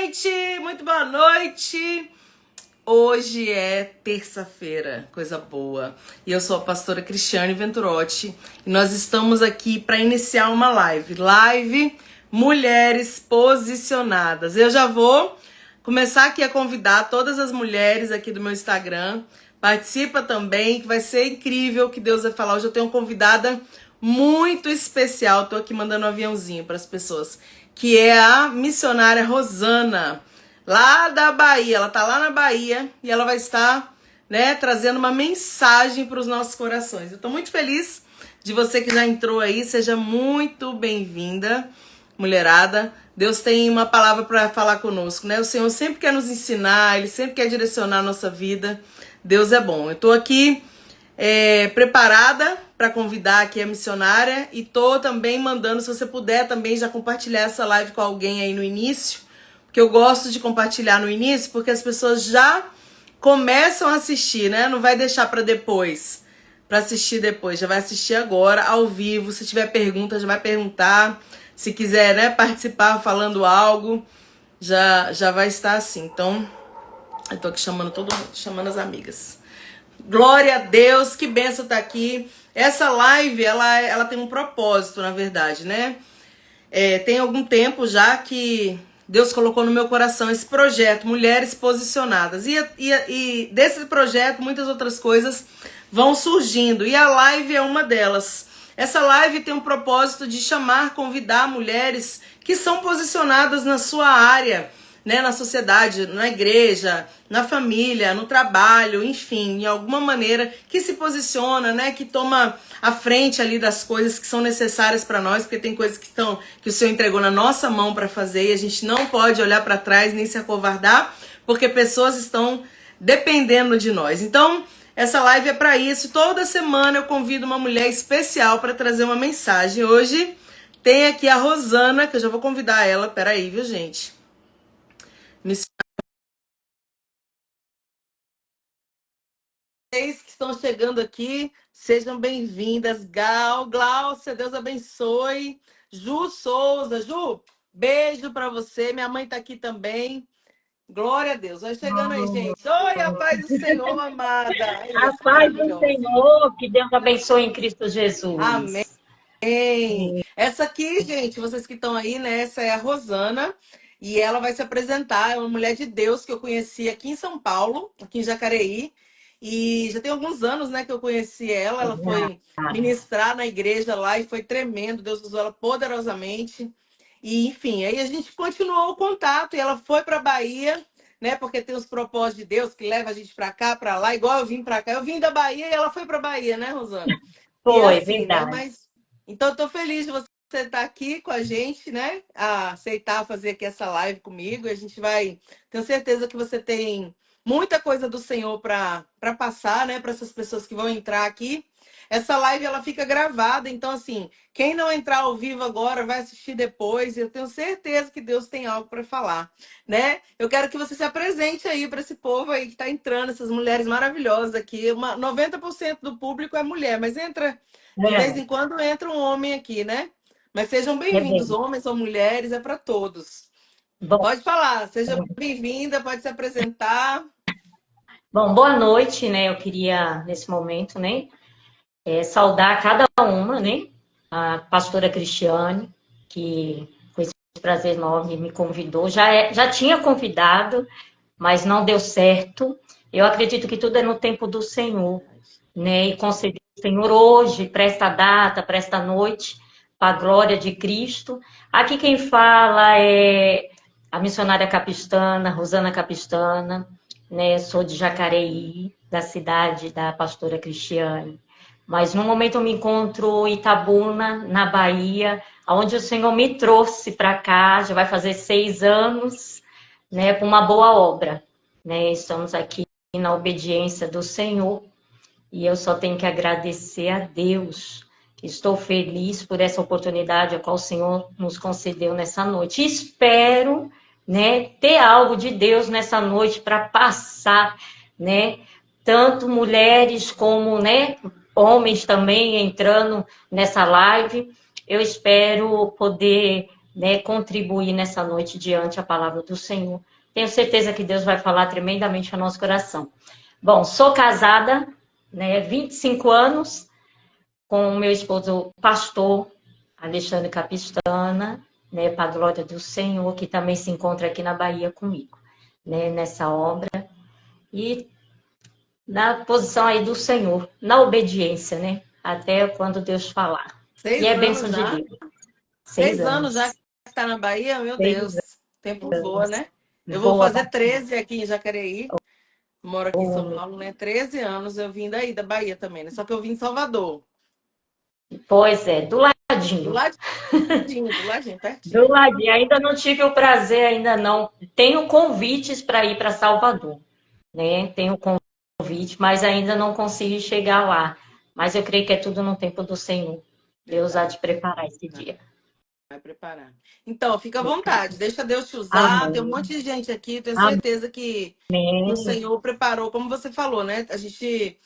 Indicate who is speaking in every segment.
Speaker 1: gente! Muito boa noite! Hoje é terça-feira, coisa boa. E eu sou a pastora Cristiane Venturotti e nós estamos aqui para iniciar uma live Mulheres Posicionadas. Eu já vou começar aqui a convidar todas as mulheres aqui do meu Instagram. Participa também, que vai ser incrível o que Deus vai falar. Hoje eu tenho uma convidada muito especial. Tô aqui mandando um aviãozinho para as pessoas, que é a missionária Rosana, lá da Bahia. Ela tá lá na Bahia e ela vai estar, trazendo uma mensagem para os nossos corações. Eu tô muito feliz de você que já entrou aí. Seja muito bem-vinda, mulherada. Deus tem uma palavra para falar conosco, né? O Senhor sempre quer nos ensinar, Ele sempre quer direcionar a nossa vida. Deus é bom. Eu tô aqui preparada para convidar aqui a missionária e tô também mandando, se você puder também já compartilhar essa live com alguém aí no início, porque eu gosto de compartilhar no início, porque as pessoas já começam a assistir, né? Não vai deixar para depois, para assistir depois, já vai assistir agora, ao vivo. Se tiver pergunta, já vai perguntar. Se quiser, participar falando algo, já vai estar assim. Então, eu tô aqui chamando todo mundo, chamando as amigas. Glória a Deus, que bênção tá aqui. Essa live, ela tem um propósito, na verdade, né? Tem algum tempo já que Deus colocou no meu coração esse projeto, Mulheres Posicionadas. E desse projeto, muitas outras coisas vão surgindo. E a live é uma delas. Essa live tem um propósito de convidar mulheres que são posicionadas na sua área, né, na sociedade, na igreja, na família, no trabalho, enfim, em alguma maneira que se posiciona, né, que toma a frente ali das coisas que são necessárias para nós, porque tem coisas que o Senhor entregou na nossa mão para fazer e a gente não pode olhar para trás nem se acovardar, porque pessoas estão dependendo de nós. Então, essa live é para isso. Toda semana eu convido uma mulher especial para trazer uma mensagem. Hoje tem aqui a Rosana, que eu já vou convidar ela. Peraí, viu, gente? Vocês que estão chegando aqui, sejam bem-vindas. Glaucia, Deus abençoe. Ju Souza, Ju, beijo para você. Minha mãe tá aqui também. Glória a Deus. Vai chegando aí, gente. Oi, a paz do Senhor, amada.
Speaker 2: A paz do Senhor, que Deus abençoe em Cristo Jesus.
Speaker 1: Amém. Essa aqui, gente, vocês que estão aí, né? Essa é a Rosana e ela vai se apresentar. É uma mulher de Deus que eu conheci aqui em São Paulo, aqui em Jacareí. E já tem alguns anos, né, que eu conheci ela. Ela foi ministrar na igreja lá e foi tremendo. Deus usou ela poderosamente. E, enfim, aí a gente continuou o contato e ela foi para Bahia, né? Porque tem os propósitos de Deus que leva a gente para cá, para lá, igual eu vim para cá. Eu vim da Bahia e ela foi para Bahia, né, Rosana? E é
Speaker 2: Foi,
Speaker 1: assim, né?
Speaker 2: verdade.
Speaker 1: Mas então eu tô feliz de você estar aqui com a gente, né? A aceitar fazer aqui essa live comigo. E a gente vai. Tenho certeza que você tem muita coisa do Senhor para passar, né? Para essas pessoas que vão entrar aqui. Essa live ela fica gravada, então assim, quem não entrar ao vivo agora vai assistir depois. Eu tenho certeza que Deus tem algo para falar, né? Eu quero que você se apresente aí para esse povo aí que está entrando, essas mulheres maravilhosas aqui. 90% do público é mulher, mas entra de vez em quando entra um homem aqui, né? Mas sejam bem-vindos, homens ou mulheres, é para todos.
Speaker 2: Bom,
Speaker 1: Pode falar, seja bem-vinda, pode se apresentar.
Speaker 2: bom, boa noite, né? Eu queria, nesse momento, né, saudar cada uma, né? A pastora Cristiane, que com esse prazer enorme me convidou. Já tinha convidado, mas não deu certo. Eu acredito que tudo é no tempo do Senhor, né? E conceder ao Senhor hoje, para esta data, para esta noite, para a glória de Cristo. Aqui quem fala é a missionária capistana, Rosana Capistana, né? Sou de Jacareí, da cidade da pastora Cristiane. Mas no momento eu me encontro em Itabuna, na Bahia, onde o Senhor me trouxe para cá, já vai fazer 6 anos, né? Com uma boa obra, né? Estamos aqui na obediência do Senhor. E eu só tenho que agradecer a Deus. Estou feliz por essa oportunidade a qual o Senhor nos concedeu nessa noite. Espero, né, ter algo de Deus nessa noite para passar, né? Tanto mulheres como, né, homens também entrando nessa live. Eu espero poder né, contribuir nessa noite diante a palavra do Senhor. Tenho certeza que Deus vai falar tremendamente ao nosso coração. Bom, sou casada, né, 25 anos, com o meu esposo pastor Alexandre Capistana, né, para a glória do Senhor, que também se encontra aqui na Bahia comigo, né, nessa obra. E na posição aí do Senhor, na obediência, né, até quando Deus falar. E
Speaker 1: 6
Speaker 2: é
Speaker 1: anos
Speaker 2: bênção de
Speaker 1: já?
Speaker 2: Deus.
Speaker 1: 6
Speaker 2: 6
Speaker 1: anos já
Speaker 2: anos.
Speaker 1: que está na Bahia? Meu
Speaker 2: 6
Speaker 1: Deus, o tempo voa,
Speaker 2: anos.
Speaker 1: né? Eu vou
Speaker 2: Boa,
Speaker 1: fazer 13 aqui em Jacareí. Moro aqui em São
Speaker 2: boa.
Speaker 1: Paulo, né? 13 anos eu vim daí, da Bahia também, né? Só que eu vim em Salvador.
Speaker 2: Pois é, do
Speaker 1: Do
Speaker 2: ladinho.
Speaker 1: ladinho,
Speaker 2: Do
Speaker 1: pertinho.
Speaker 2: ladinho. Ainda não tive o prazer, ainda não. Tenho convites para ir para Salvador, né? Tenho convite, mas ainda não consigo chegar lá. Mas eu creio que é tudo no tempo do Senhor. Deus há
Speaker 1: Verdade.
Speaker 2: de preparar esse
Speaker 1: Né?
Speaker 2: dia.
Speaker 1: Vai preparar. Então, fica à vontade, deixa Deus te usar. Tem um
Speaker 2: Amém.
Speaker 1: monte de gente aqui, tenho certeza que o
Speaker 2: Amém.
Speaker 1: Senhor preparou, como você falou, né? A gente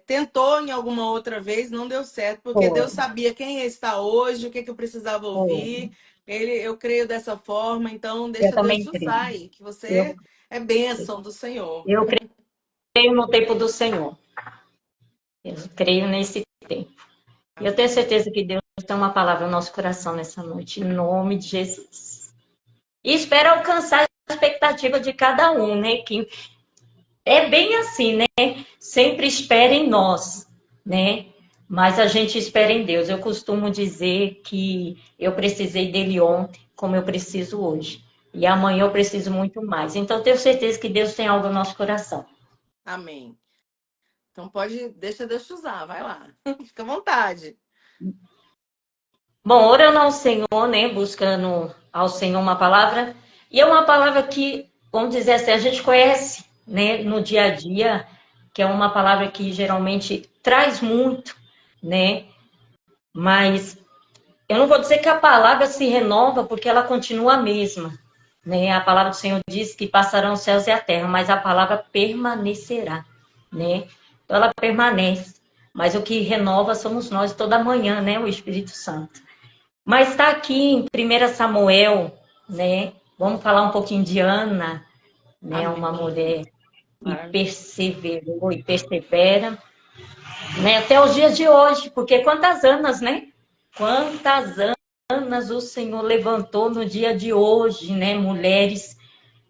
Speaker 1: tentou em alguma outra vez, não deu certo, porque
Speaker 2: Foi,
Speaker 1: Deus sabia quem está hoje, o que, que eu precisava
Speaker 2: foi.
Speaker 1: ouvir. Eu creio dessa forma, então
Speaker 2: Eu
Speaker 1: deixa Deus
Speaker 2: também
Speaker 1: te
Speaker 2: creio.
Speaker 1: usar aí, que
Speaker 2: Eu,
Speaker 1: você é bênção do Senhor.
Speaker 2: eu creio no tempo do Senhor. Eu creio nesse tempo. E eu tenho
Speaker 1: Amém.
Speaker 2: certeza que Deus tem uma palavra no nosso coração nessa noite, em nome de Jesus. E espero alcançar a expectativa de cada um, né? Que é bem assim, né? Sempre espera em nós, né? Mas a gente espera em Deus. Eu costumo dizer que eu precisei dele ontem, como eu preciso hoje. E amanhã eu preciso muito mais. Então, eu tenho certeza que Deus tem algo no nosso coração.
Speaker 1: Amém. Então deixa Deus te usar, vai lá. Fica à vontade.
Speaker 2: Bom, orando ao Senhor, né? Buscando ao Senhor uma palavra. E é uma palavra que, vamos dizer assim, a gente conhece, né? No dia a dia, que é uma palavra que geralmente traz muito, né? Mas eu não vou dizer que a palavra se renova, porque ela continua a mesma, né? A palavra do Senhor diz que passarão os céus e a terra, mas a palavra permanecerá, né? Então ela permanece, mas o que renova somos nós toda manhã, né? O Espírito Santo. Mas está aqui em 1 Samuel, né? Vamos falar um pouquinho de Ana, né? Uma
Speaker 1: Amém.
Speaker 2: mulher que
Speaker 1: Maravilha.
Speaker 2: perseverou e persevera, né? Até os dias de hoje, porque quantas Anas, né? Quantas Anas o Senhor levantou no dia de hoje, né? Mulheres,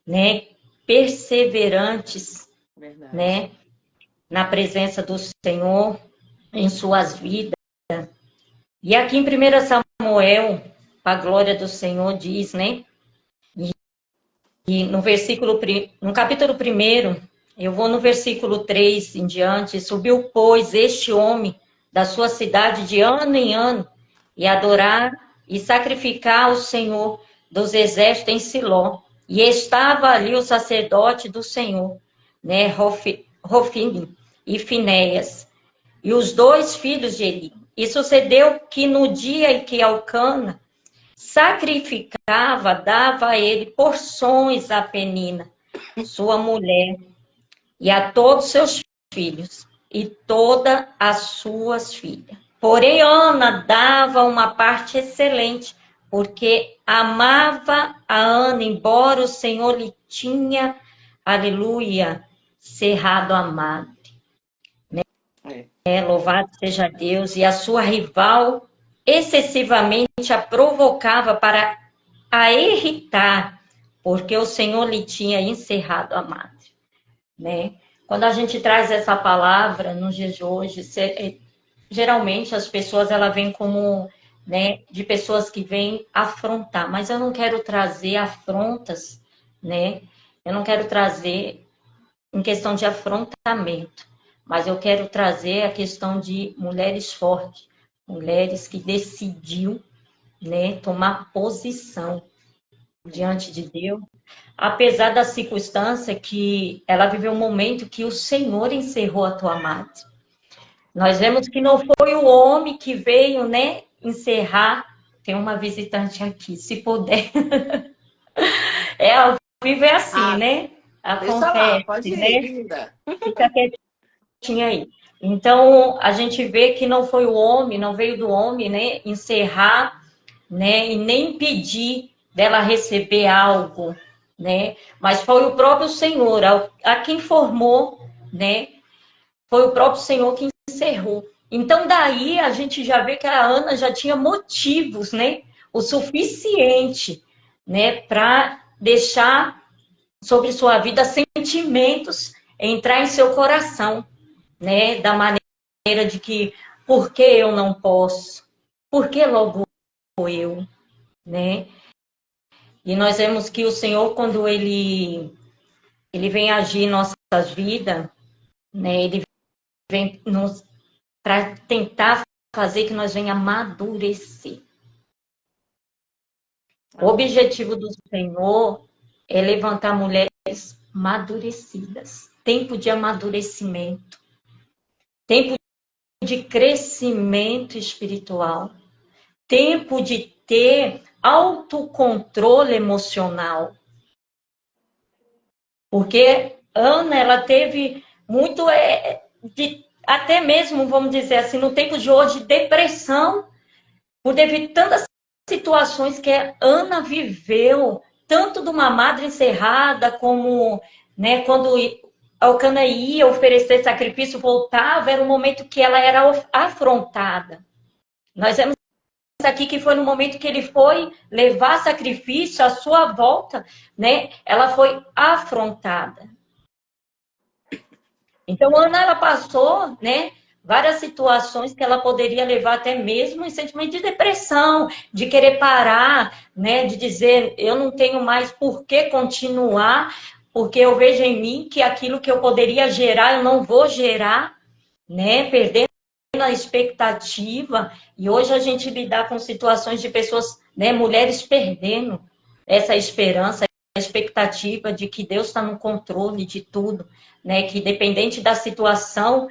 Speaker 2: né? Perseverantes,
Speaker 1: Verdade.
Speaker 2: né? Na presença do Senhor em suas vidas. E aqui em 1 Samuel, a glória do Senhor diz, né? E no capítulo 1, eu vou no versículo 3 em diante, subiu, pois, este homem da sua cidade de ano em ano, e adorar e sacrificar ao Senhor dos exércitos em Siló. E estava ali o sacerdote do Senhor, né, Rofim e Finéias, e os dois filhos de Eli. E sucedeu que no dia em que Elcana sacrificava, dava a ele porções a Penina, sua mulher, e a todos seus filhos, e todas as suas filhas. Porém, Ana dava uma parte excelente, porque amava a Ana, embora o Senhor lhe tinha, aleluia, cerrado a madre.
Speaker 1: É.
Speaker 2: Louvado seja Deus, e a sua rival excessivamente a provocava para a irritar, porque o Senhor lhe tinha encerrado a madre, né? Quando a gente traz essa palavra nos dias de hoje, geralmente as pessoas ela vêm como, né, de pessoas que vêm afrontar, mas eu não quero trazer afrontas, né? Eu não quero trazer em questão de afrontamento, mas eu quero trazer a questão de mulheres fortes, mulheres que decidiu, né, tomar posição diante de Deus, apesar da circunstância que ela viveu um momento que o Senhor encerrou a tua madre. Nós vemos que não foi o homem que veio, né, encerrar. Tem uma visitante aqui, se puder. Ao vivo é assim,
Speaker 1: Ah,
Speaker 2: né?
Speaker 1: deixa lá,
Speaker 2: Acontece,
Speaker 1: pode ir,
Speaker 2: né?
Speaker 1: linda.
Speaker 2: Fica quietinha aí. Então, a gente vê que não foi o homem, não veio do homem, né, encerrar, né? E nem pedir dela receber algo, né? Mas foi o próprio Senhor, a quem formou, né? Foi o próprio Senhor que encerrou. Então, daí a gente já vê que a Ana já tinha motivos, né? O suficiente, né? Para deixar sobre sua vida sentimentos entrar em seu coração, né? Da maneira de que, por que eu não posso? Por que logo eu, né? E nós vemos que o Senhor, quando ele vem agir em nossas vidas, né? Ele vem nos para tentar fazer que nós venha amadurecer. O objetivo do Senhor é levantar mulheres amadurecidas. Tempo de amadurecimento. Tempo de crescimento espiritual. Tempo de ter autocontrole emocional. Porque Ana, ela teve muito até mesmo, vamos dizer assim, no tempo de hoje, depressão, por devido a tantas situações que a Ana viveu, tanto de uma madre encerrada, como, né, quando Elcana ia oferecer sacrifício, voltava, era um momento que ela era afrontada. Nós vemos aqui que foi no momento que ele foi levar sacrifício, à sua volta, né, ela foi afrontada. Então, Ana, ela passou, né, várias situações que ela poderia levar até mesmo em sentimento de depressão, de querer parar, né, de dizer, eu não tenho mais por que continuar, porque eu vejo em mim que aquilo que eu poderia gerar, eu não vou gerar, né, perdendo a expectativa. E hoje a gente lidar com situações de pessoas, né, mulheres perdendo essa esperança, a expectativa de que Deus está no controle de tudo, né? Que dependente da situação,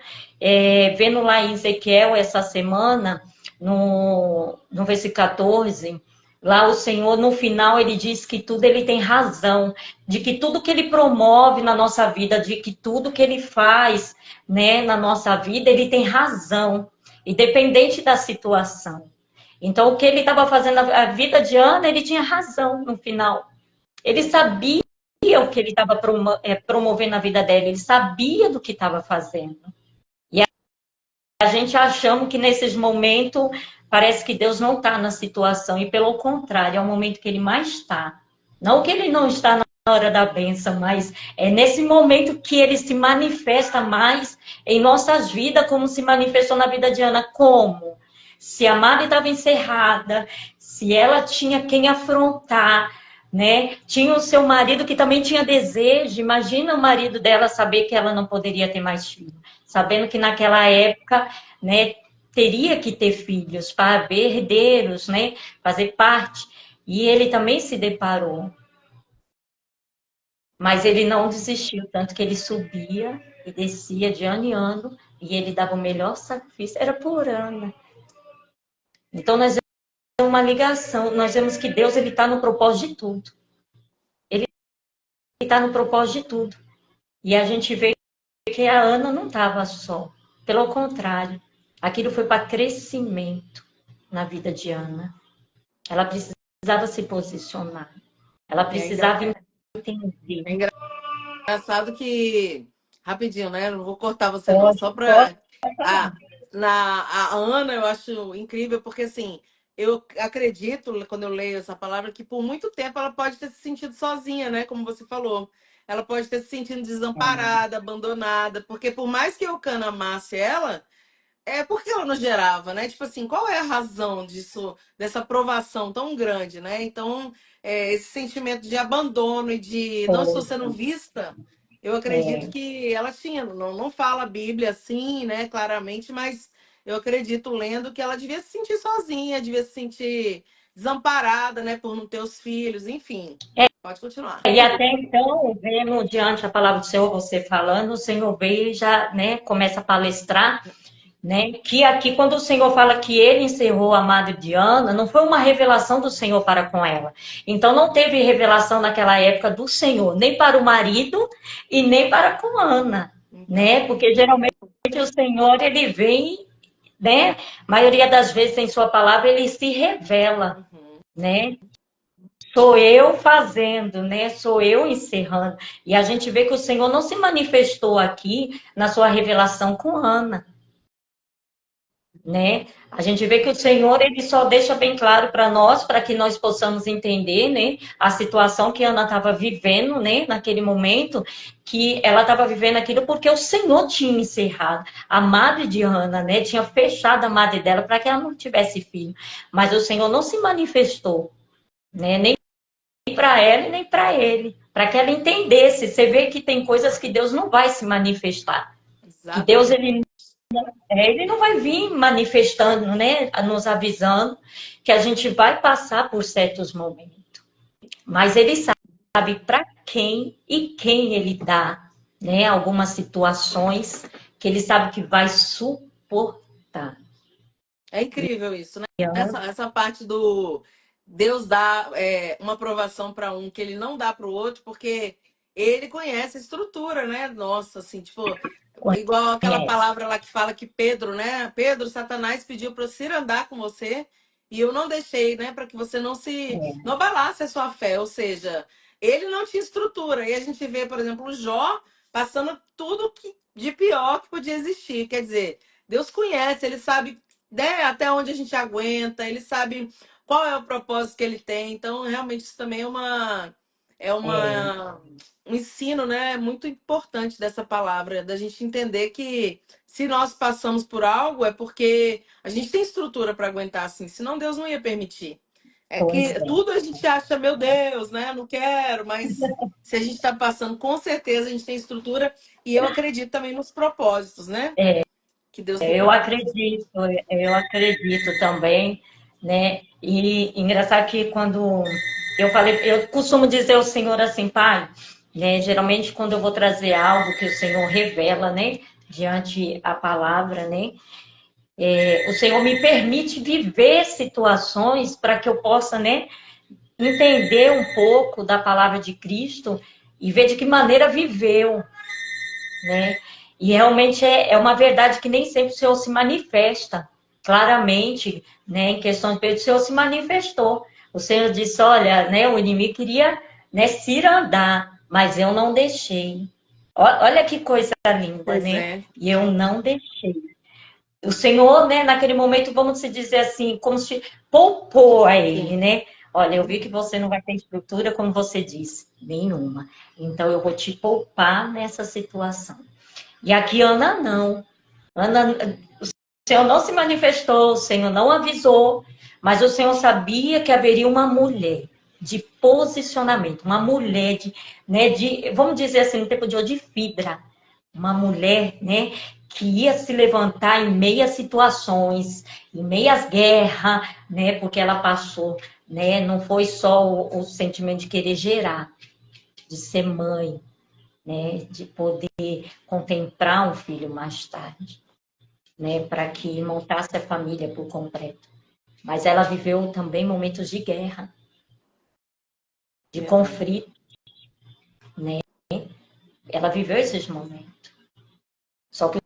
Speaker 2: vendo lá em Ezequiel essa semana, no versículo 14, lá o Senhor, no final, ele diz que tudo ele tem razão, de que tudo que ele promove na nossa vida, de que tudo que ele faz, né, na nossa vida, ele tem razão, independente da situação. Então, o que ele estava fazendo na vida de Ana, ele tinha razão no final. Ele sabia o que ele estava promovendo na vida dela, ele sabia do que estava fazendo. E a gente achamos que nesses momentos parece que Deus não está na situação, e pelo contrário, é o momento que ele mais está. Não que ele não está na hora da bênção, mas é nesse momento que ele se manifesta mais em nossas vidas, como se manifestou na vida de Ana. Como? Se a Mari estava encerrada, se ela tinha quem afrontar, né? Tinha o seu marido que também tinha desejo. Imagina o marido dela saber que ela não poderia ter mais filho, sabendo que naquela época, né, teria que ter filhos para haver herdeiros, né, fazer parte. E ele também se deparou. Mas ele não desistiu, tanto que ele subia e descia de ano em ano, e ele dava o melhor sacrifício, era por ano. Então nós uma ligação, nós vemos que Deus ele está no propósito de tudo. Ele está no propósito de tudo. E a gente vê que a Ana não estava só. Pelo contrário, aquilo foi para crescimento na vida de Ana. Ela precisava se posicionar. Ela precisava entender.
Speaker 1: É engraçado que, rapidinho, né? Não vou cortar você não, só para a Ana eu acho incrível, porque assim, eu acredito, quando eu leio essa palavra, que por muito tempo ela pode ter se sentido sozinha, né? Como você falou. Ela pode ter se sentido desamparada, abandonada, porque por mais que Eucana amasse ela, porque ela não gerava, né? Tipo assim, qual é a razão disso, dessa aprovação tão grande, né? Então, esse sentimento de abandono e de não estou sendo vista, eu acredito que ela tinha. Não fala a Bíblia assim, né, claramente, mas eu acredito, lendo, que ela devia se sentir sozinha, devia se sentir desamparada, né, por não ter os filhos, enfim. Pode continuar.
Speaker 2: E até então, vendo diante a palavra do Senhor, você falando, o Senhor veio e já, né, começa a palestrar, né, que aqui, quando o Senhor fala que ele encerrou a madre de Ana, não foi uma revelação do Senhor para com ela. Então, não teve revelação naquela época do Senhor, nem para o marido e nem para com Ana, né, porque geralmente o Senhor, ele vem, né, maioria das vezes em sua palavra, ele se revela, né? Sou eu fazendo, né? Sou eu encerrando. E a gente vê que o Senhor não se manifestou aqui na sua revelação com Ana, né? A gente vê que o Senhor ele só deixa bem claro para que nós possamos entender, né, a situação que Ana estava vivendo, né, naquele momento, que ela estava vivendo aquilo porque o Senhor tinha encerrado. A madre de Ana, né, tinha fechado a madre dela para que ela não tivesse filho, mas o Senhor não se manifestou, né, nem para ela e nem para ele, para que ela entendesse. Você vê que tem coisas que Deus não vai se manifestar, que Deus
Speaker 1: Exatamente.
Speaker 2: ele não vai vir manifestando, né, nos avisando que a gente vai passar por certos momentos, mas ele sabe para quem e quem ele dá, né, algumas situações que ele sabe que vai suportar.
Speaker 1: É incrível isso, né? Essa parte do Deus dá uma aprovação para um que ele não dá para o outro, porque ele conhece a estrutura, né? Nossa, assim, tipo, igual aquela palavra lá que fala que Pedro, né? Pedro, Satanás pediu para eu ir andar com você e eu não deixei, né? Para que você não abalasse a sua fé. Ou seja, ele não tinha estrutura. E a gente vê, por exemplo, o Jó passando tudo de pior que podia existir. Quer dizer, Deus conhece, ele sabe, né, até onde a gente aguenta, ele sabe qual é o propósito que ele tem. Então, realmente, isso também é um ensino, né, muito importante dessa palavra, da gente entender que se nós passamos por algo é porque a gente tem estrutura para aguentar assim, senão Deus não ia permitir. É
Speaker 2: Pois
Speaker 1: que
Speaker 2: é,
Speaker 1: tudo a gente acha, meu Deus, né, não quero, mas se a gente está passando, com certeza a gente tem estrutura e eu acredito também nos propósitos, né? Que Deus tem.
Speaker 2: eu acredito também, né? E engraçado que quando eu falei, eu costumo dizer ao Senhor assim, Pai, né? Geralmente quando eu vou trazer algo que o Senhor revela, né? Diante a palavra, né? O Senhor me permite viver situações para que eu possa, né? Entender um pouco da palavra de Cristo e ver de que maneira viveu, né? E realmente é uma verdade que nem sempre o Senhor se manifesta claramente, né? Em questão de Pedro, o Senhor se manifestou. O Senhor disse, olha, né? O inimigo queria, né, se andar, mas eu não deixei. Olha que coisa linda,
Speaker 1: Pois
Speaker 2: né?
Speaker 1: é.
Speaker 2: E eu não deixei. O Senhor, né, naquele momento, vamos se dizer assim, como se poupou a ele,
Speaker 1: Sim.
Speaker 2: né? Olha, eu vi que você não vai ter estrutura, como você disse, nenhuma. Então, eu vou te poupar nessa situação. E aqui Ana não. Ana, o Senhor não se manifestou, o Senhor não avisou, mas o Senhor sabia que haveria uma mulher de posicionamento, uma mulher né, vamos dizer assim, no tempo de hoje, de fibra. Uma mulher, né, que ia se levantar em meias situações, em meias guerras, né, porque ela passou, né, não foi só o sentimento de querer gerar, de ser mãe, né, de poder contemplar um filho mais tarde, né, para que montasse a família por completo. Mas ela viveu também momentos de guerra, de
Speaker 1: Verdade.
Speaker 2: conflito, né? Ela viveu esses momentos. Só que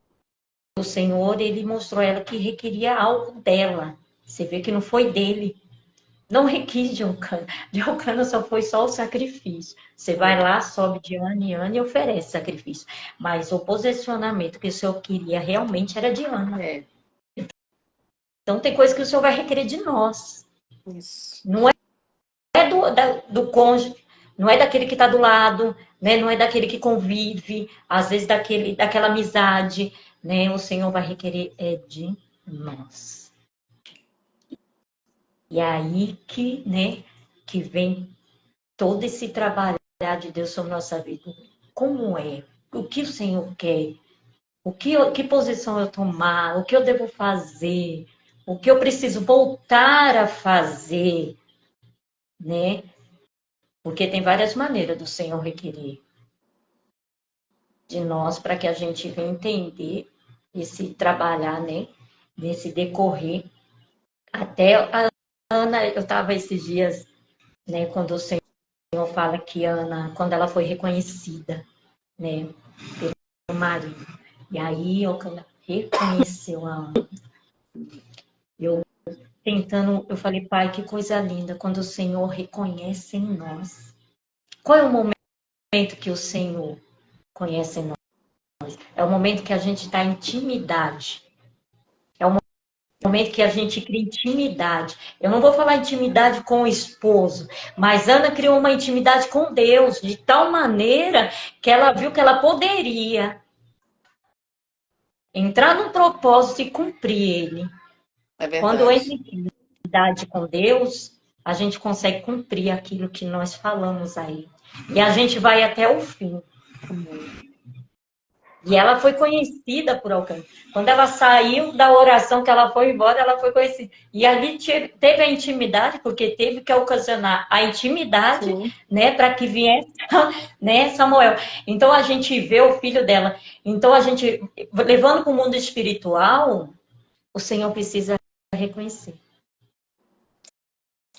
Speaker 2: o Senhor, ele mostrou a ela que requeria algo dela. Você vê que não foi dele. Não requis de Eucana. De Eucana só o sacrifício. Você vai
Speaker 1: Sim.
Speaker 2: lá, sobe de ano em ano e oferece sacrifício. Mas o posicionamento que o Senhor queria realmente era de Ana.
Speaker 1: É,
Speaker 2: Então tem coisa que o Senhor vai requerer de nós.
Speaker 1: isso.
Speaker 2: Não é do cônjuge, não é daquele que está do lado, né? Não é daquele que convive, às vezes daquela amizade, né? O Senhor vai requerer de nós. E aí que, né, que vem todo esse trabalho de Deus sobre nossa vida. Como é? O que o Senhor quer? Que posição eu tomar? O que eu devo fazer? O que eu preciso voltar a fazer, né? Porque tem várias maneiras do Senhor requerer de nós para que a gente venha entender esse trabalhar, né? Nesse decorrer. Até a Ana, eu estava esses dias, né? Quando o Senhor fala que Ana, quando ela foi reconhecida, né? Pelo marido. E aí, quando reconheceu a Ana, eu tentando, eu falei, Pai, que coisa linda quando o Senhor reconhece em nós. Qual é o momento que o Senhor conhece em nós? É o momento que a gente está em intimidade. É o momento que a gente cria intimidade. Eu não vou falar intimidade com o esposo, mas Ana criou uma intimidade com Deus, de tal maneira que ela viu que ela poderia entrar no propósito e cumprir ele.
Speaker 1: É
Speaker 2: Quando entra
Speaker 1: verdade.
Speaker 2: em intimidade com Deus, a gente consegue cumprir aquilo que nós falamos aí. E a gente vai até o fim. E ela foi conhecida por alguém. Quando ela saiu da oração, que ela foi embora, ela foi conhecida. E ali teve a intimidade, porque teve que ocasionar a intimidade,
Speaker 1: Sim.
Speaker 2: né, para que viesse, né, Samuel. Então a gente vê o filho dela. Então a gente, levando para o mundo espiritual, o Senhor precisa reconhecer.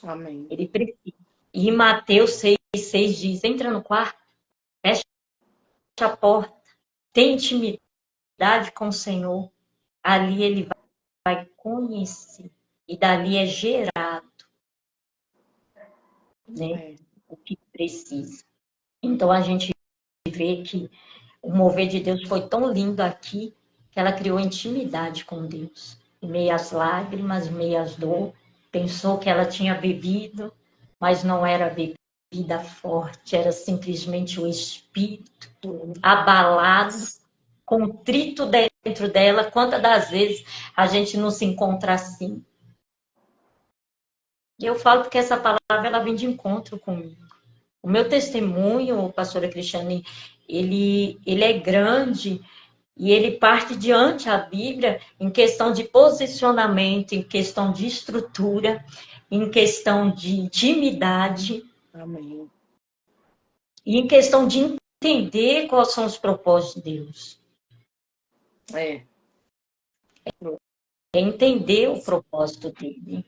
Speaker 1: Amém.
Speaker 2: Ele precisa. E Mateus 6,6 diz: entra no quarto, fecha a porta, tem intimidade com o Senhor. Ali ele vai conhecer. E dali é gerado, né,
Speaker 1: É.
Speaker 2: o que precisa. Então a gente vê que o mover de Deus foi tão lindo aqui que ela criou intimidade com Deus. Em meio às lágrimas, em meio às dor, pensou que ela tinha bebido, mas não era bebida forte, era simplesmente o espírito abalado, contrito dentro dela. Quantas das vezes a gente não se encontra assim? E eu falo porque essa palavra ela vem de encontro comigo. O meu testemunho, pastora Cristiane, ele é grande e ele parte diante a Bíblia em questão de posicionamento, em questão de estrutura, em questão de intimidade.
Speaker 1: Amém.
Speaker 2: E em questão de entender quais são os propósitos de Deus.
Speaker 1: É.
Speaker 2: É entender o propósito dele.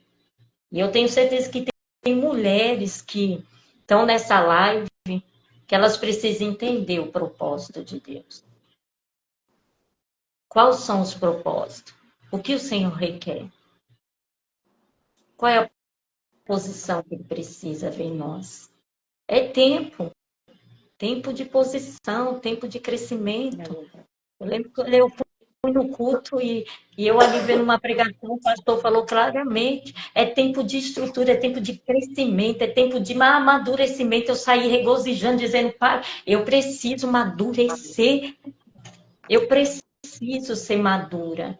Speaker 2: E eu tenho certeza que tem mulheres que estão nessa live que elas precisam entender o propósito de Deus. Quais são os propósitos? O que o Senhor requer? Qual é a posição que ele precisa ver em nós? É tempo. Tempo de posição, tempo de crescimento. Eu lembro que eu fui no culto e eu ali vendo uma pregação, o pastor falou claramente, é tempo de estrutura, é tempo de crescimento, é tempo de amadurecimento. Eu saí regozijando, dizendo, pai, eu preciso amadurecer, eu preciso ser madura.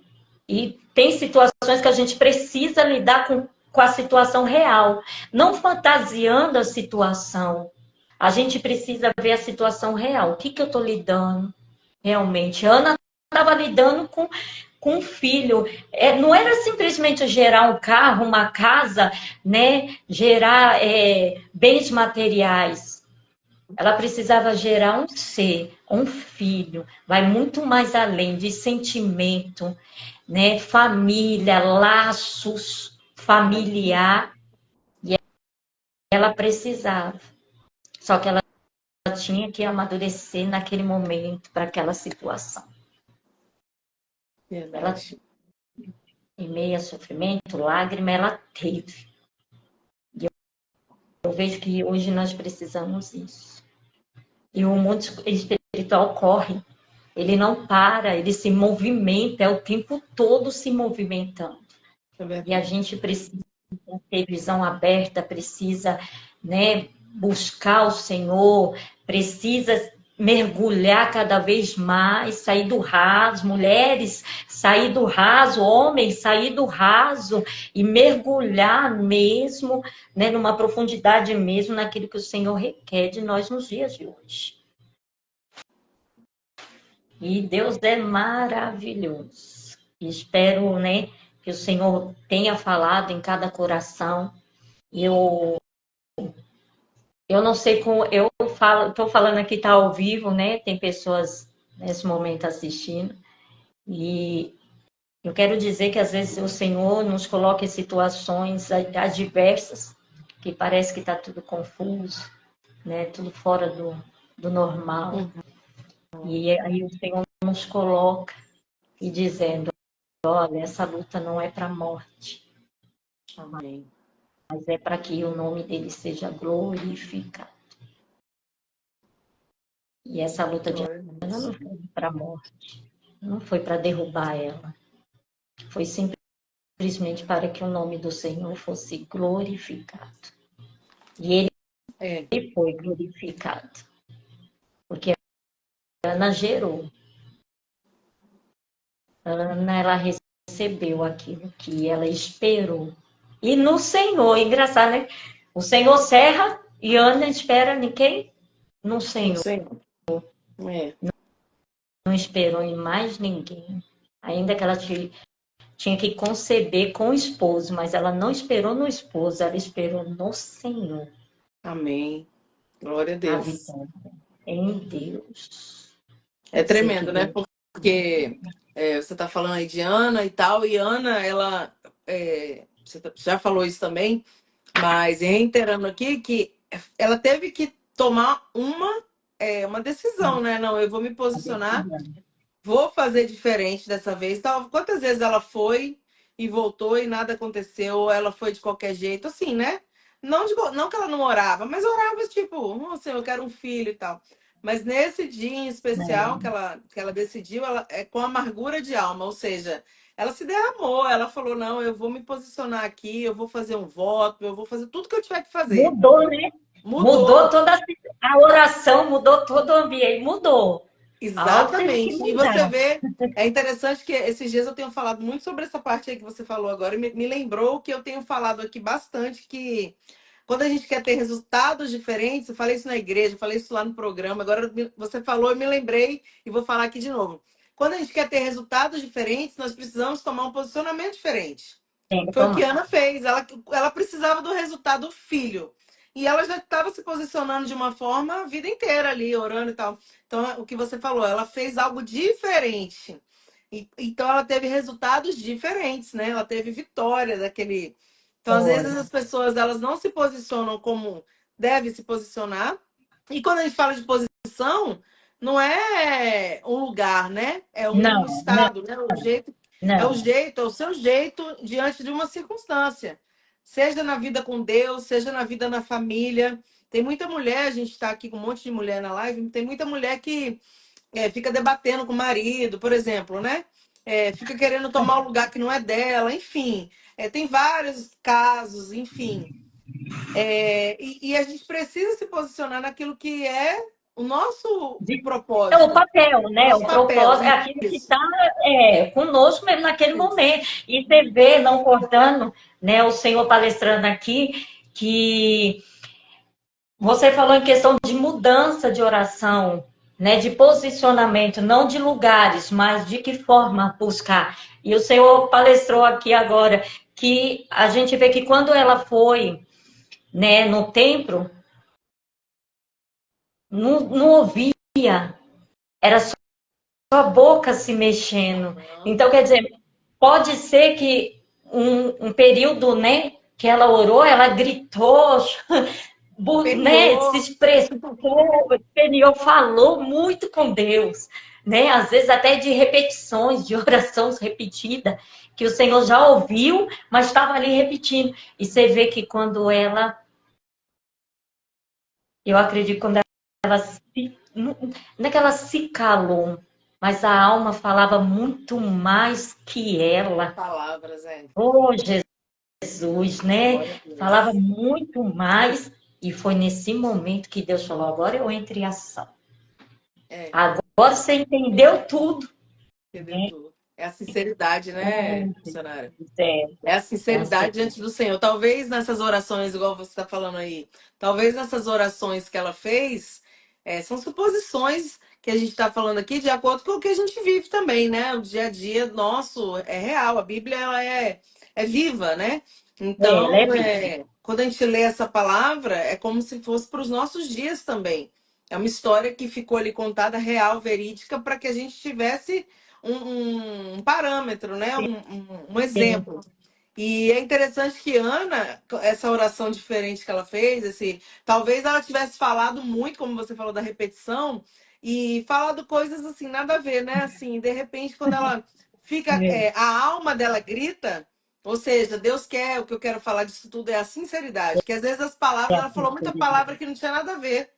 Speaker 2: E tem situações que a gente precisa lidar com a situação real, não fantasiando a situação. A gente precisa ver a situação real. O que eu estou lidando realmente? Ana estava lidando com um filho. Não era simplesmente gerar um carro, uma casa, né? Gerar bens materiais. Ela precisava gerar um ser, um filho. Vai muito mais além de sentimento, né? Família, laços familiar. E ela precisava. Só que ela tinha que amadurecer naquele momento para aquela situação. Ela,
Speaker 1: Verdade.
Speaker 2: em meio a sofrimento, lágrima, ela teve. E eu vejo que hoje nós precisamos disso. E o mundo espiritual corre. Ele não para, ele se movimenta, é o tempo todo se movimentando. E a gente precisa ter visão aberta, precisa, né, buscar o Senhor, precisa mergulhar cada vez mais, sair do raso, mulheres, sair do raso, homens, sair do raso e mergulhar mesmo, né, numa profundidade mesmo naquilo que o Senhor requer de nós nos dias de hoje. E Deus é maravilhoso. E espero, né, que o Senhor tenha falado em cada coração. Eu não sei como eu falo, estou falando aqui, está ao vivo, né? Tem pessoas nesse momento assistindo. E eu quero dizer que às vezes o Senhor nos coloca em situações adversas, que parece que está tudo confuso, né? Tudo fora do normal. E aí o Senhor nos coloca e dizendo, olha, essa luta não é para a morte.
Speaker 1: Amém.
Speaker 2: mas é para que o nome dele seja glorificado. E essa luta de
Speaker 1: Glória a
Speaker 2: Ana
Speaker 1: Deus.
Speaker 2: não foi para a morte, não foi para derrubar ela, foi simplesmente para que o nome do Senhor fosse glorificado. E
Speaker 1: É,
Speaker 2: ele foi glorificado, porque Ana gerou. Ana, ela recebeu aquilo que ela esperou. E no Senhor, engraçado, né? O Senhor serra e Ana espera em quem? No
Speaker 1: não
Speaker 2: Senhor.
Speaker 1: sei. É,
Speaker 2: Não esperou em mais ninguém. Ainda que ela tinha que conceber com o esposo, mas ela não esperou no esposo, ela esperou no Senhor.
Speaker 1: amém. Glória a
Speaker 2: A
Speaker 1: Deus.
Speaker 2: vitória em Deus.
Speaker 1: É
Speaker 2: Eu sei que
Speaker 1: tremendo, né?
Speaker 2: Deus
Speaker 1: Porque você tá falando aí de Ana e tal, e Ana, ela. Você já falou isso também, mas reiterando aqui que ela teve que tomar uma decisão, né? Não, eu vou me
Speaker 2: está
Speaker 1: posicionar.
Speaker 2: decisão.
Speaker 1: Vou fazer diferente dessa vez. Tal. Quantas vezes ela foi e voltou e nada aconteceu, ou ela foi de qualquer jeito, assim, né? Não que ela não orava, mas orava tipo, Senhor, eu quero um filho e tal. Mas nesse dia em especial que ela decidiu, ela é com amargura de alma, ou seja, ela se derramou, ela falou: não, eu vou me posicionar aqui, eu vou fazer um voto, eu vou fazer tudo que eu tiver que fazer.
Speaker 2: Mudou, né? Mudou
Speaker 1: Mudou.
Speaker 2: toda a oração, mudou todo o ambiente, mudou. Algo teve que
Speaker 1: Exatamente. E você
Speaker 2: mudar.
Speaker 1: vê, é interessante que esses dias eu tenho falado muito sobre essa parte aí que você falou agora, e me lembrou que eu tenho falado aqui bastante, que quando a gente quer ter resultados diferentes, eu falei isso na igreja, eu falei isso lá no programa, agora você falou, eu me lembrei e vou falar aqui de novo. Quando a gente quer ter resultados diferentes, nós precisamos tomar um posicionamento diferente.
Speaker 2: Tem que
Speaker 1: Foi o que
Speaker 2: tomar.
Speaker 1: Ana fez. Ela precisava do resultado filho. E ela já estava se posicionando de uma forma a vida inteira ali, orando e tal. Então, o que você falou, ela fez algo diferente. Então, ela teve resultados diferentes, né? Ela teve vitória daquele. Então, às vezes,
Speaker 2: Olha.
Speaker 1: as pessoas elas não se posicionam como deve se posicionar. E quando a gente fala de posição, não é um lugar, né? É um
Speaker 2: Não, não,
Speaker 1: estado, né? O jeito
Speaker 2: não.
Speaker 1: é o seu jeito diante de uma circunstância. Seja na vida com Deus, seja na vida na família. Tem muita mulher, a gente está aqui com um monte de mulher na live, tem muita mulher que fica debatendo com o marido, por exemplo, né? Fica querendo tomar o lugar que não é dela, enfim. Tem vários casos, enfim. E a gente precisa se posicionar naquilo que é o nosso
Speaker 2: É o
Speaker 1: propósito,
Speaker 2: papel,
Speaker 1: o
Speaker 2: né?
Speaker 1: nosso
Speaker 2: O
Speaker 1: papel.
Speaker 2: propósito é aquilo que
Speaker 1: Isso,
Speaker 2: está conosco mesmo naquele
Speaker 1: isso.
Speaker 2: momento. E você vê, não cortando, né, o senhor palestrando aqui, que você falou em questão de mudança de oração, né, de posicionamento, não de lugares, mas de que forma buscar. E o senhor palestrou aqui agora que a gente vê que quando ela foi, né, no templo, não ouvia, era só a boca se mexendo.
Speaker 1: Aham.
Speaker 2: Então, quer dizer, pode ser que um período, né, que ela orou, ela gritou, né, se
Speaker 1: Perdoou.
Speaker 2: expressou, Peniel falou muito com Deus, né? Às vezes até de repetições, de orações repetidas, que o Senhor já ouviu, mas estava ali repetindo. E você vê que quando ela, eu acredito, quando ela não é que ela se calou, mas a alma falava muito mais que ela.
Speaker 1: Palavras, é.
Speaker 2: Oh, Jesus, né?
Speaker 1: Glória a
Speaker 2: Falava
Speaker 1: Deus.
Speaker 2: muito mais. E foi nesse momento que Deus falou: agora eu entro em ação.
Speaker 1: É,
Speaker 2: Agora você entendeu tudo.
Speaker 1: entendeu tudo. É a sinceridade, né,
Speaker 2: Oh,
Speaker 1: missionária?
Speaker 2: Jesus, é,
Speaker 1: É a
Speaker 2: é assim.
Speaker 1: sinceridade diante do Senhor. Talvez nessas orações, igual você está falando aí, talvez nessas orações que ela fez, são suposições que a gente está falando aqui de acordo com o que a gente vive também, né? O dia a dia nosso é real. A Bíblia ela é viva, né?
Speaker 2: Ela é
Speaker 1: Então,
Speaker 2: viva.
Speaker 1: quando a gente lê essa palavra, é como se fosse para os nossos dias também. É uma história que ficou ali contada real, verídica, para que a gente tivesse um parâmetro, né? Um
Speaker 2: Sim,
Speaker 1: exemplo. E é interessante que Ana, essa oração diferente que ela fez, talvez ela tivesse falado muito, como você falou da repetição, e falado coisas assim, nada a ver, né? Assim, de repente, quando ela fica,
Speaker 2: é.
Speaker 1: a alma dela grita, Ou seja, Deus quer, o que eu quero falar disso tudo é a sinceridade. Que às vezes as palavras, ela falou muita palavra que não tinha nada a ver.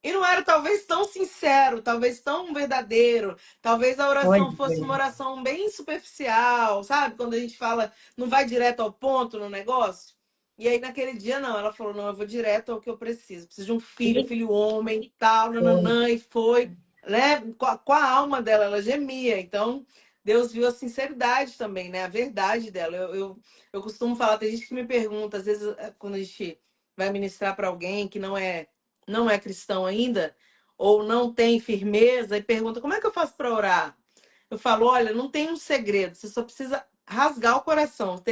Speaker 1: E não era talvez tão sincero, talvez tão verdadeiro, talvez a
Speaker 2: Pois
Speaker 1: oração fosse uma
Speaker 2: é.
Speaker 1: oração bem superficial, sabe? Quando a gente fala, não vai direto ao ponto no negócio. E aí naquele dia não, ela falou, não, eu vou direto ao que eu preciso. Preciso de um filho,
Speaker 2: Que
Speaker 1: filho homem, e tal,
Speaker 2: foi.
Speaker 1: nananã, e foi, né? Com a alma dela, ela gemia. Então, Deus viu a sinceridade também, né? A verdade dela. Eu costumo falar, tem gente que me pergunta, às vezes, quando a gente vai ministrar para alguém que não é cristão ainda, ou não tem firmeza, e pergunta: como é que eu faço para orar? Eu falo: olha, não tem um segredo, você só precisa rasgar o coração.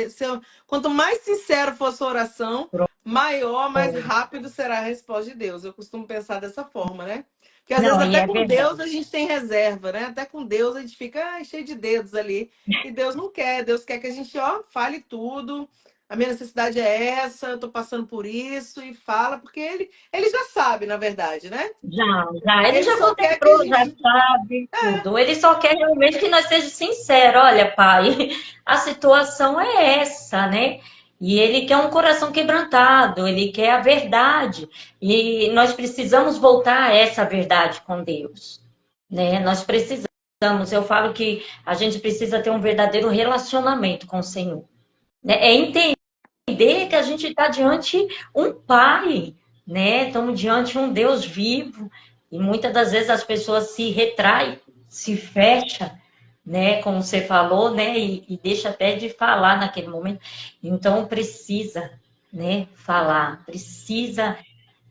Speaker 1: Quanto mais sincero for a sua oração, maior, mais
Speaker 2: Pronto.
Speaker 1: rápido será a resposta de Deus. Eu costumo pensar dessa forma, né? Porque às vezes
Speaker 2: Não, e
Speaker 1: até
Speaker 2: é
Speaker 1: com Deus
Speaker 2: verdade.
Speaker 1: a gente tem reserva, né? Até com Deus a gente fica cheio de dedos ali. E Deus não quer. Deus quer que a gente, ó, fale tudo. A minha necessidade é essa, eu tô passando por isso, e fala, porque ele já sabe, na verdade, né?
Speaker 2: Já. Ele
Speaker 1: Ele
Speaker 2: já
Speaker 1: só quer que a
Speaker 2: contemplou, já
Speaker 1: gente.
Speaker 2: sabe tudo. Ele só quer realmente que nós sejamos sinceros. Olha, pai, a situação é essa, né? E ele quer um coração quebrantado, ele quer a verdade. E nós precisamos voltar a essa verdade com Deus, né? Nós precisamos. Eu falo que a gente precisa ter um verdadeiro relacionamento com o Senhor, né? É entender que a gente está diante um pai, né? Estamos diante um Deus vivo. E muitas das vezes as pessoas se retraem, se fecham, né? Como você falou, né? E deixa até de falar naquele momento. Então precisa, né? Falar, precisa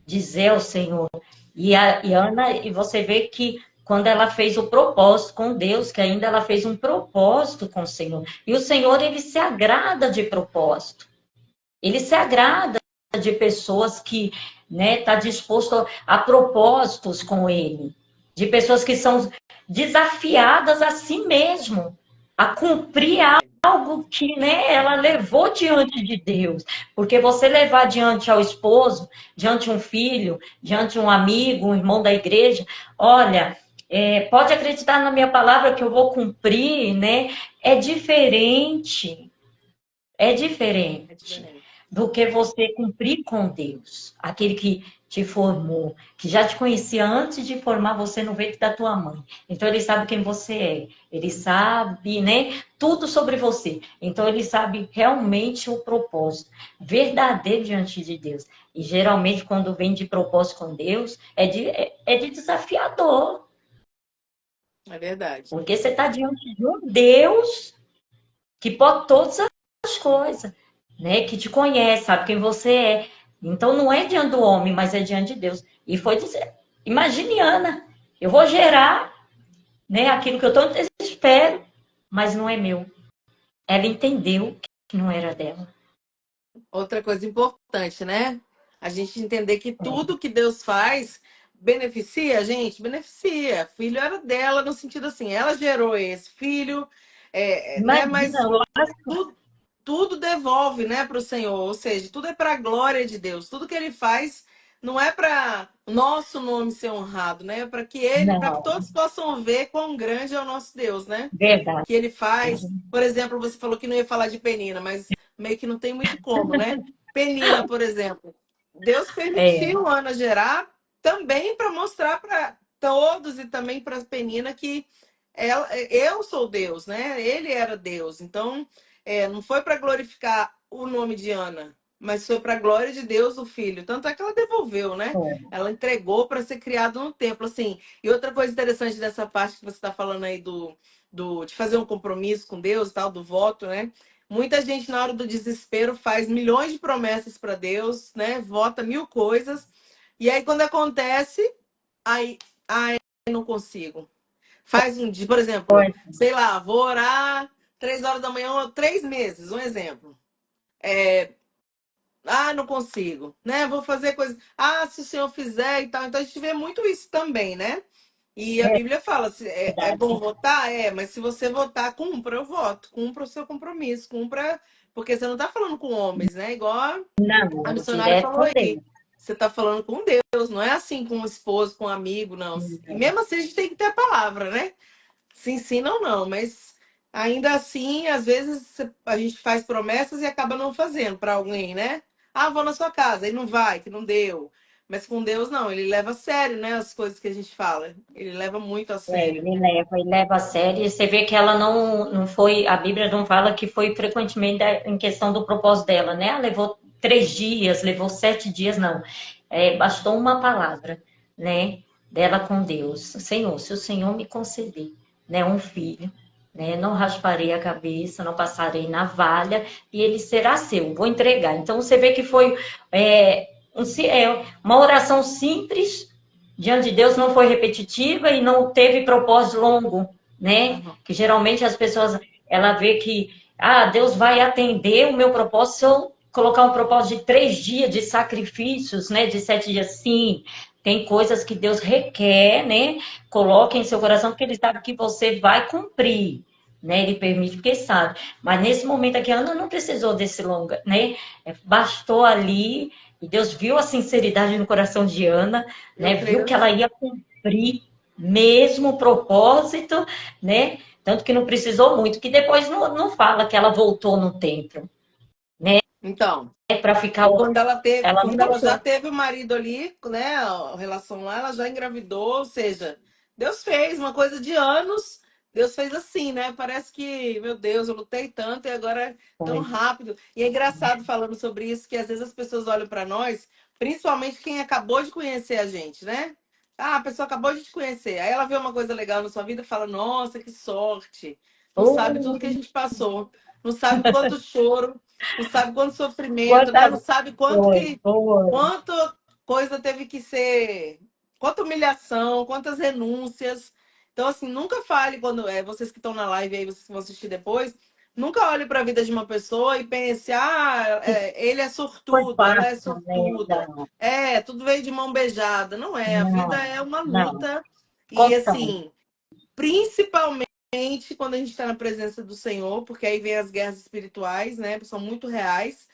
Speaker 2: dizer ao Senhor. E Ana, e você vê que quando ela fez o propósito com Deus, que ainda ela fez um propósito com o Senhor. E o Senhor, ele se agrada de propósito. Ele se agrada de pessoas que, né, tá disposto a propósitos com ele, de pessoas que são desafiadas a si mesmo, a cumprir algo que, né, ela levou diante de Deus. Porque você levar diante ao esposo, diante um filho, diante um amigo, um irmão da igreja, olha, pode acreditar na minha palavra que eu vou cumprir, né? É diferente. É
Speaker 1: É
Speaker 2: diferente
Speaker 1: diferente.
Speaker 2: do que você cumprir com Deus, aquele que te formou, que já te conhecia antes de formar você no ventre da tua mãe. Então ele sabe quem você é, ele sabe, né, tudo sobre você. Então ele sabe realmente o propósito verdadeiro diante de Deus. E geralmente quando vem de propósito com Deus, é de desafiador,
Speaker 1: É verdade.
Speaker 2: porque você está diante de um Deus que pode todas as coisas, né? Que te conhece, sabe quem você é. Então não é diante do homem, mas é diante de Deus. E foi dizer, imagine, Ana, eu vou gerar, né, aquilo que eu tanto espero, mas não é meu. Ela entendeu que não era dela.
Speaker 1: Outra coisa importante, né? A gente entender que tudo que Deus faz beneficia a gente, beneficia. Filho era dela no sentido assim, ela gerou esse filho, né?
Speaker 2: Imagina,
Speaker 1: Mas
Speaker 2: lá,
Speaker 1: tudo devolve, né, para o Senhor. Ou seja, tudo é para a glória de Deus. Tudo que Ele faz não é para nosso nome ser honrado, né? Para que
Speaker 2: não,
Speaker 1: todos possam ver quão grande é o nosso Deus, né?
Speaker 2: verdade.
Speaker 1: Que Ele faz. Por exemplo, você falou que não ia falar de Penina, mas meio que não tem muito como, né? Penina, por exemplo, Deus
Speaker 2: É,
Speaker 1: permitiu Ana gerar também para mostrar para todos e também para Penina que eu sou Deus, né? Ele era Deus. Então, não foi para glorificar o nome de Ana, mas foi para a glória de Deus o filho. Tanto é que ela devolveu, né?
Speaker 2: foi.
Speaker 1: Ela entregou para ser criado no templo, assim. E outra coisa interessante dessa parte que você está falando aí de fazer um compromisso com Deus, tal, do voto, né? Muita gente na hora do desespero faz milhões de promessas para Deus, né? Vota mil coisas. E aí quando acontece, aí não consigo. Faz um dia, por exemplo,
Speaker 2: Foi.
Speaker 1: sei lá, vou orar 3 horas da manhã, 3 meses, um exemplo. Não consigo, né? Vou fazer coisas. Se o Senhor fizer e tal. Então a gente vê muito isso também, né? E a
Speaker 2: É
Speaker 1: Bíblia fala, é bom
Speaker 2: verdade.
Speaker 1: votar? Mas se você votar, cumpra o voto, cumpra o seu compromisso, cumpra, porque você não está falando com homens, né? Igual a
Speaker 2: Não,
Speaker 1: missionária
Speaker 2: direto
Speaker 1: falou
Speaker 2: com
Speaker 1: aí.
Speaker 2: Deus.
Speaker 1: Você está falando com Deus, não é assim com o esposo, com um amigo, não. E mesmo assim a gente tem que ter a palavra, né? Se ensina ou não, mas Ainda assim, às vezes a gente faz promessas e acaba não fazendo para alguém, né? Ah, vou na sua casa, e não vai, que não deu. Mas com Deus não, ele leva a sério, né, as coisas que a gente fala. Ele leva muito a
Speaker 2: É,
Speaker 1: sério.
Speaker 2: ele leva a sério. E você vê que ela não foi, a Bíblia não fala que foi frequentemente em questão do propósito dela, né? Ela levou 3 dias, levou 7 dias, não. Bastou uma palavra, né? Dela com Deus. Senhor, se o Senhor me conceder, né, um filho, né? Não rasparei a cabeça, não passarei navalha, e ele será seu. Vou entregar. Então você vê que foi uma oração simples diante de Deus, não foi repetitiva e não teve propósito longo, né?
Speaker 1: Aham.
Speaker 2: Que geralmente as pessoas, ela vê que, Deus vai atender o meu propósito se eu colocar um propósito de 3 dias de sacrifícios, né? De 7 dias, sim. Tem coisas que Deus requer, né? Coloca em seu coração, porque Ele sabe que você vai cumprir, né? Ele permite porque sabe. Mas nesse momento aqui, a Ana não precisou desse longa, né? Bastou ali, e Deus viu a sinceridade no coração de Ana,
Speaker 1: Eu
Speaker 2: né? Viu
Speaker 1: creio
Speaker 2: que ela
Speaker 1: assim.
Speaker 2: ia cumprir mesmo o propósito, né? Tanto que não precisou muito, que depois não fala que ela voltou no templo,
Speaker 1: Então,
Speaker 2: para ficar.
Speaker 1: e
Speaker 2: Ela não
Speaker 1: quando ela já
Speaker 2: voltou.
Speaker 1: teve o marido ali, né, a relação lá, ela já engravidou, ou seja, Deus fez uma coisa de anos, Deus fez assim, né? Parece que, meu Deus, eu lutei tanto e agora é tão
Speaker 2: Foi.
Speaker 1: rápido. E é engraçado falando sobre isso, que às vezes as pessoas olham para nós, principalmente quem acabou de conhecer a gente, né? Ah, a pessoa acabou de te conhecer. Aí ela vê uma coisa legal na sua vida e fala: Nossa, que sorte. Não sabe tudo
Speaker 2: Oh,
Speaker 1: que a gente passou. Não sabe quanto choro, não sabe quanto sofrimento, né? Não
Speaker 2: quanta
Speaker 1: sabe
Speaker 2: foi.
Speaker 1: quanto coisa teve que ser, quanta humilhação, quantas renúncias. Então, assim, nunca fale quando vocês que estão na live aí, vocês que vão assistir depois, nunca olhe para a vida de uma pessoa e pense, ele é
Speaker 2: Foi
Speaker 1: sortudo, ela é
Speaker 2: fácil, né?
Speaker 1: sortuda.
Speaker 2: Não,
Speaker 1: É, tudo veio de mão beijada. Não é, a vida
Speaker 2: não,
Speaker 1: é uma
Speaker 2: não.
Speaker 1: luta e
Speaker 2: Contando.
Speaker 1: assim, principalmente quando a gente está na presença do Senhor, porque aí vem as guerras espirituais, né? São muito reais.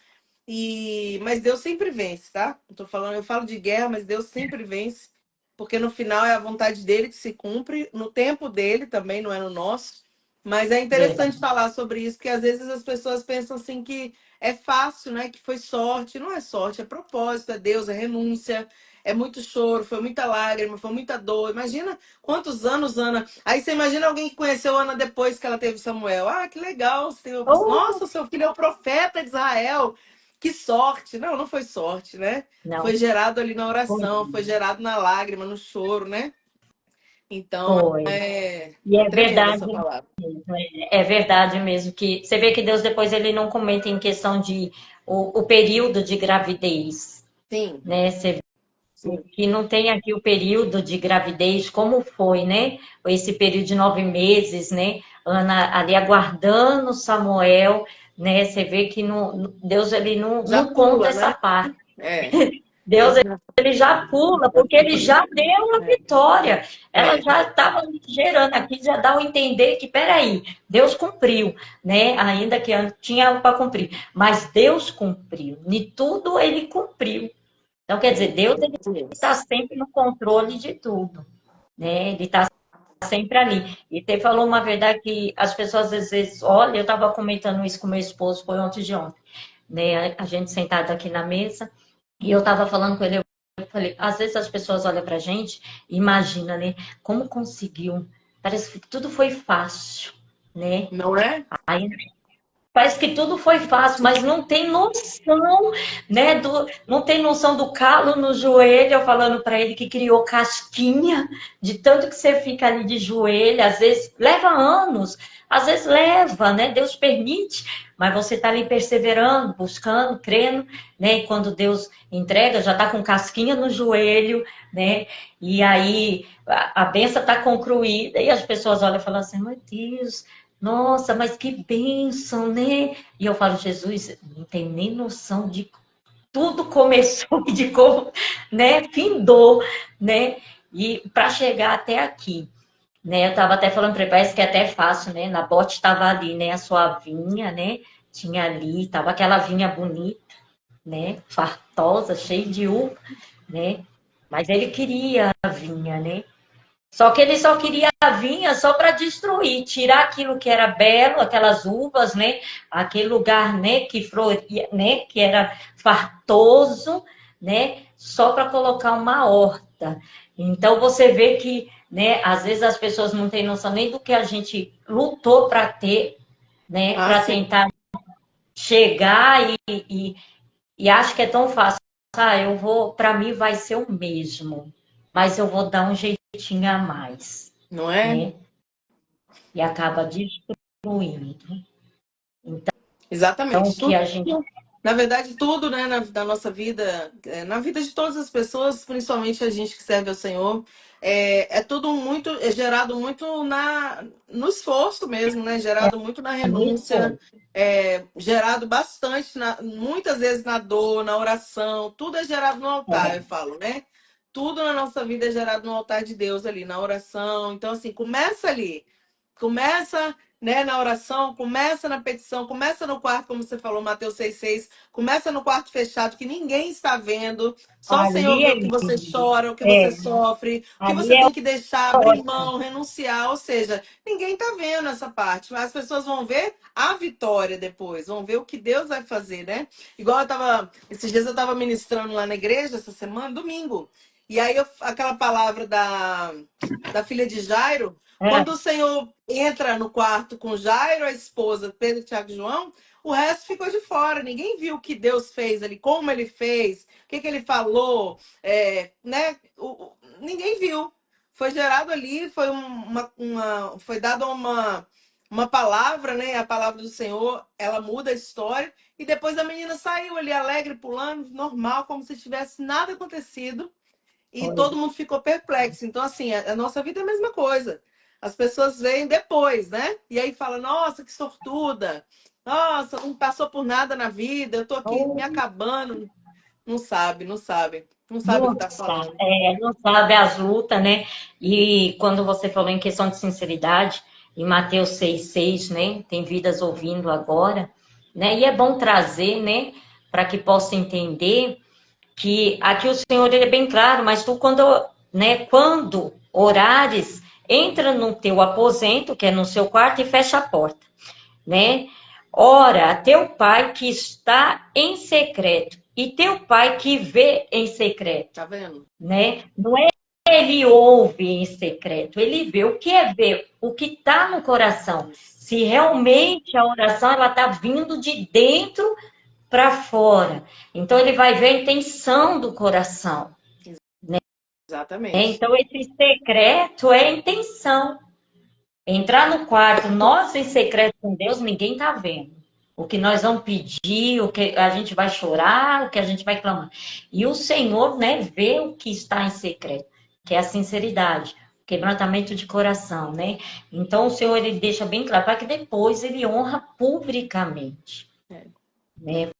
Speaker 1: Mas Deus sempre vence, tá? Eu falo de guerra, mas Deus sempre vence, porque no final é a vontade dele que se cumpre, no tempo dele também, não é no nosso. Mas é interessante
Speaker 2: Verdade.
Speaker 1: falar sobre isso, porque às vezes as pessoas pensam assim que é fácil, né? Que foi sorte. Não é sorte, é propósito, é Deus, é renúncia, é muito choro, foi muita lágrima, foi muita dor. Imagina quantos anos, Ana. Aí você imagina alguém que conheceu Ana depois que ela teve Samuel. Ah, que legal.
Speaker 2: Oh,
Speaker 1: Nossa, seu filho é o profeta de Israel. Que sorte! Não, não foi sorte, né?
Speaker 2: não,
Speaker 1: Foi gerado ali na
Speaker 2: foi.
Speaker 1: oração, foi gerado na lágrima, no choro, né? Então
Speaker 2: Foi. E
Speaker 1: é
Speaker 2: é
Speaker 1: tremenda
Speaker 2: verdade
Speaker 1: essa palavra.
Speaker 2: mesmo, é verdade mesmo que você vê que Deus depois ele não comenta em questão de o período de gravidez,
Speaker 1: Sim,
Speaker 2: né? Você vê
Speaker 1: sim.
Speaker 2: que não tem aqui o período de gravidez, como foi, né? Esse período de 9 meses, né? Ana ali aguardando Samuel, né? Você vê que Deus ele
Speaker 1: Já
Speaker 2: não conta
Speaker 1: pula,
Speaker 2: essa
Speaker 1: né?
Speaker 2: parte.
Speaker 1: É,
Speaker 2: Deus, ele já pula, porque ele já deu a vitória. Ela
Speaker 1: é.
Speaker 2: já estava gerando aqui, já dá a entender que, peraí, Deus cumpriu, né? Ainda que tinha algo para cumprir. Mas Deus cumpriu. De tudo ele cumpriu. Então, quer dizer, Deus ele está sempre no controle de tudo, né? Ele está sempre ali. E você falou uma verdade que as pessoas às vezes, olha, eu estava comentando isso com meu esposo, foi ontem de ontem, né? A gente sentado aqui na mesa, e eu estava falando com ele, eu falei, às vezes as pessoas olham pra gente e imagina, né? Como conseguiu? Parece que tudo foi fácil, né?
Speaker 1: Não é?
Speaker 2: Aí parece que tudo foi fácil, mas não tem noção, né? Não tem noção do calo no joelho. Eu falando para ele que criou casquinha, de tanto que você fica ali de joelho. Às vezes leva anos, às vezes leva, né? Deus permite, mas você está ali perseverando, buscando, crendo, né? E quando Deus entrega, já está com casquinha no joelho, né? E aí a benção está concluída e as pessoas olham e falam assim: meu Deus. Nossa, mas que bênção, né? E eu falo, Jesus, não tem nem noção de tudo começou e de como, né, findou, né? E para chegar até aqui, né? Eu estava até falando para ele, parece que é até fácil, né? Na bote estava ali, né? A sua vinha, né? Tinha ali, tava aquela vinha bonita, né? Fartosa, cheia de uva, né? Mas ele queria a vinha, né? Só que ele só queria a vinha só para destruir, tirar aquilo que era belo, aquelas uvas, né? Aquele lugar, né, que floria, né, que era fartoso, né, só para colocar uma horta. Então você vê que, né, às vezes as pessoas não têm noção nem do que a gente lutou para ter, né,
Speaker 1: Ah,
Speaker 2: para
Speaker 1: sim.
Speaker 2: tentar chegar e acho que é tão fácil. Ah, eu vou, para mim vai ser o mesmo, mas eu vou dar um jeitinho a mais,
Speaker 1: Não é?
Speaker 2: né? E acaba destruindo. Então, o
Speaker 1: Exatamente.
Speaker 2: que
Speaker 1: Tudo,
Speaker 2: a gente.
Speaker 1: na verdade, tudo, né, na nossa vida, na vida de todas as pessoas, principalmente a gente que serve ao Senhor, é tudo muito, é gerado muito no esforço mesmo, né? Gerado muito na
Speaker 2: É no
Speaker 1: renúncia,
Speaker 2: esforço.
Speaker 1: gerado bastante, muitas vezes na dor, na oração, tudo é gerado no altar, eu
Speaker 2: É,
Speaker 1: falo, né? Tudo na nossa vida é gerado no altar de Deus ali, na oração. Então, assim, começa ali. Começa, né, na oração, começa na petição, começa no quarto, como você falou, Mateus 6,6, começa no quarto fechado, que ninguém está vendo, só o Senhor
Speaker 2: ali
Speaker 1: vê
Speaker 2: é
Speaker 1: o que você
Speaker 2: lindo.
Speaker 1: chora, o que você
Speaker 2: É,
Speaker 1: sofre, o que
Speaker 2: ali
Speaker 1: você
Speaker 2: é
Speaker 1: tem que deixar, abrir
Speaker 2: ótimo.
Speaker 1: mão, renunciar, ou seja, ninguém está vendo essa parte, mas as pessoas vão ver a vitória depois, vão ver o que Deus vai fazer, né? Igual esses dias eu estava ministrando lá na igreja, essa semana, domingo, e aí aquela palavra da filha de Jairo,
Speaker 2: É,
Speaker 1: quando o Senhor entra no quarto com Jairo, a esposa, Pedro, Tiago e João, o resto ficou de fora. Ninguém viu o que Deus fez ali, como ele fez, o que ele falou, né? Ninguém viu. Foi gerado ali, foi dada uma palavra, né? A palavra do Senhor, ela muda a história. E depois a menina saiu ali alegre, pulando, normal, como se tivesse nada acontecido. E
Speaker 2: foi.
Speaker 1: todo mundo ficou perplexo. Então, assim, a nossa vida é a mesma coisa. As pessoas veem depois, né? E aí fala, nossa, que sortuda. Nossa, não passou por nada na vida. Eu tô aqui me acabando. Não sabe, não sabe. Não sabe o que
Speaker 2: Não
Speaker 1: tá
Speaker 2: sabe,
Speaker 1: falando.
Speaker 2: não sabe as lutas, né? E quando você falou em questão de sinceridade, em Mateus 6,6, né? Tem vidas ouvindo agora, né? E é bom trazer, né? Para que possa entender que aqui o Senhor ele é bem claro, mas tu quando orares, entra no teu aposento, que é no seu quarto, e fecha a porta, né? Ora a teu pai que está em secreto, e teu pai que vê em secreto,
Speaker 1: Tá vendo?
Speaker 2: né? Não é ele ouve em secreto, ele vê o que é ver, o que está no coração.
Speaker 1: Isso.
Speaker 2: Se realmente a oração ela está vindo de dentro para fora. Então ele vai ver a intenção do coração.
Speaker 1: Exatamente.
Speaker 2: Então esse secreto é a intenção. Entrar no quarto, nós em secreto com Deus, ninguém está vendo. O que nós vamos pedir, o que a gente vai chorar, o que a gente vai clamar. E o Senhor, né, vê o que está em secreto, que é a sinceridade, o quebrantamento de coração, né? Então o Senhor ele deixa bem claro para que depois ele honra publicamente,
Speaker 1: É.
Speaker 2: né?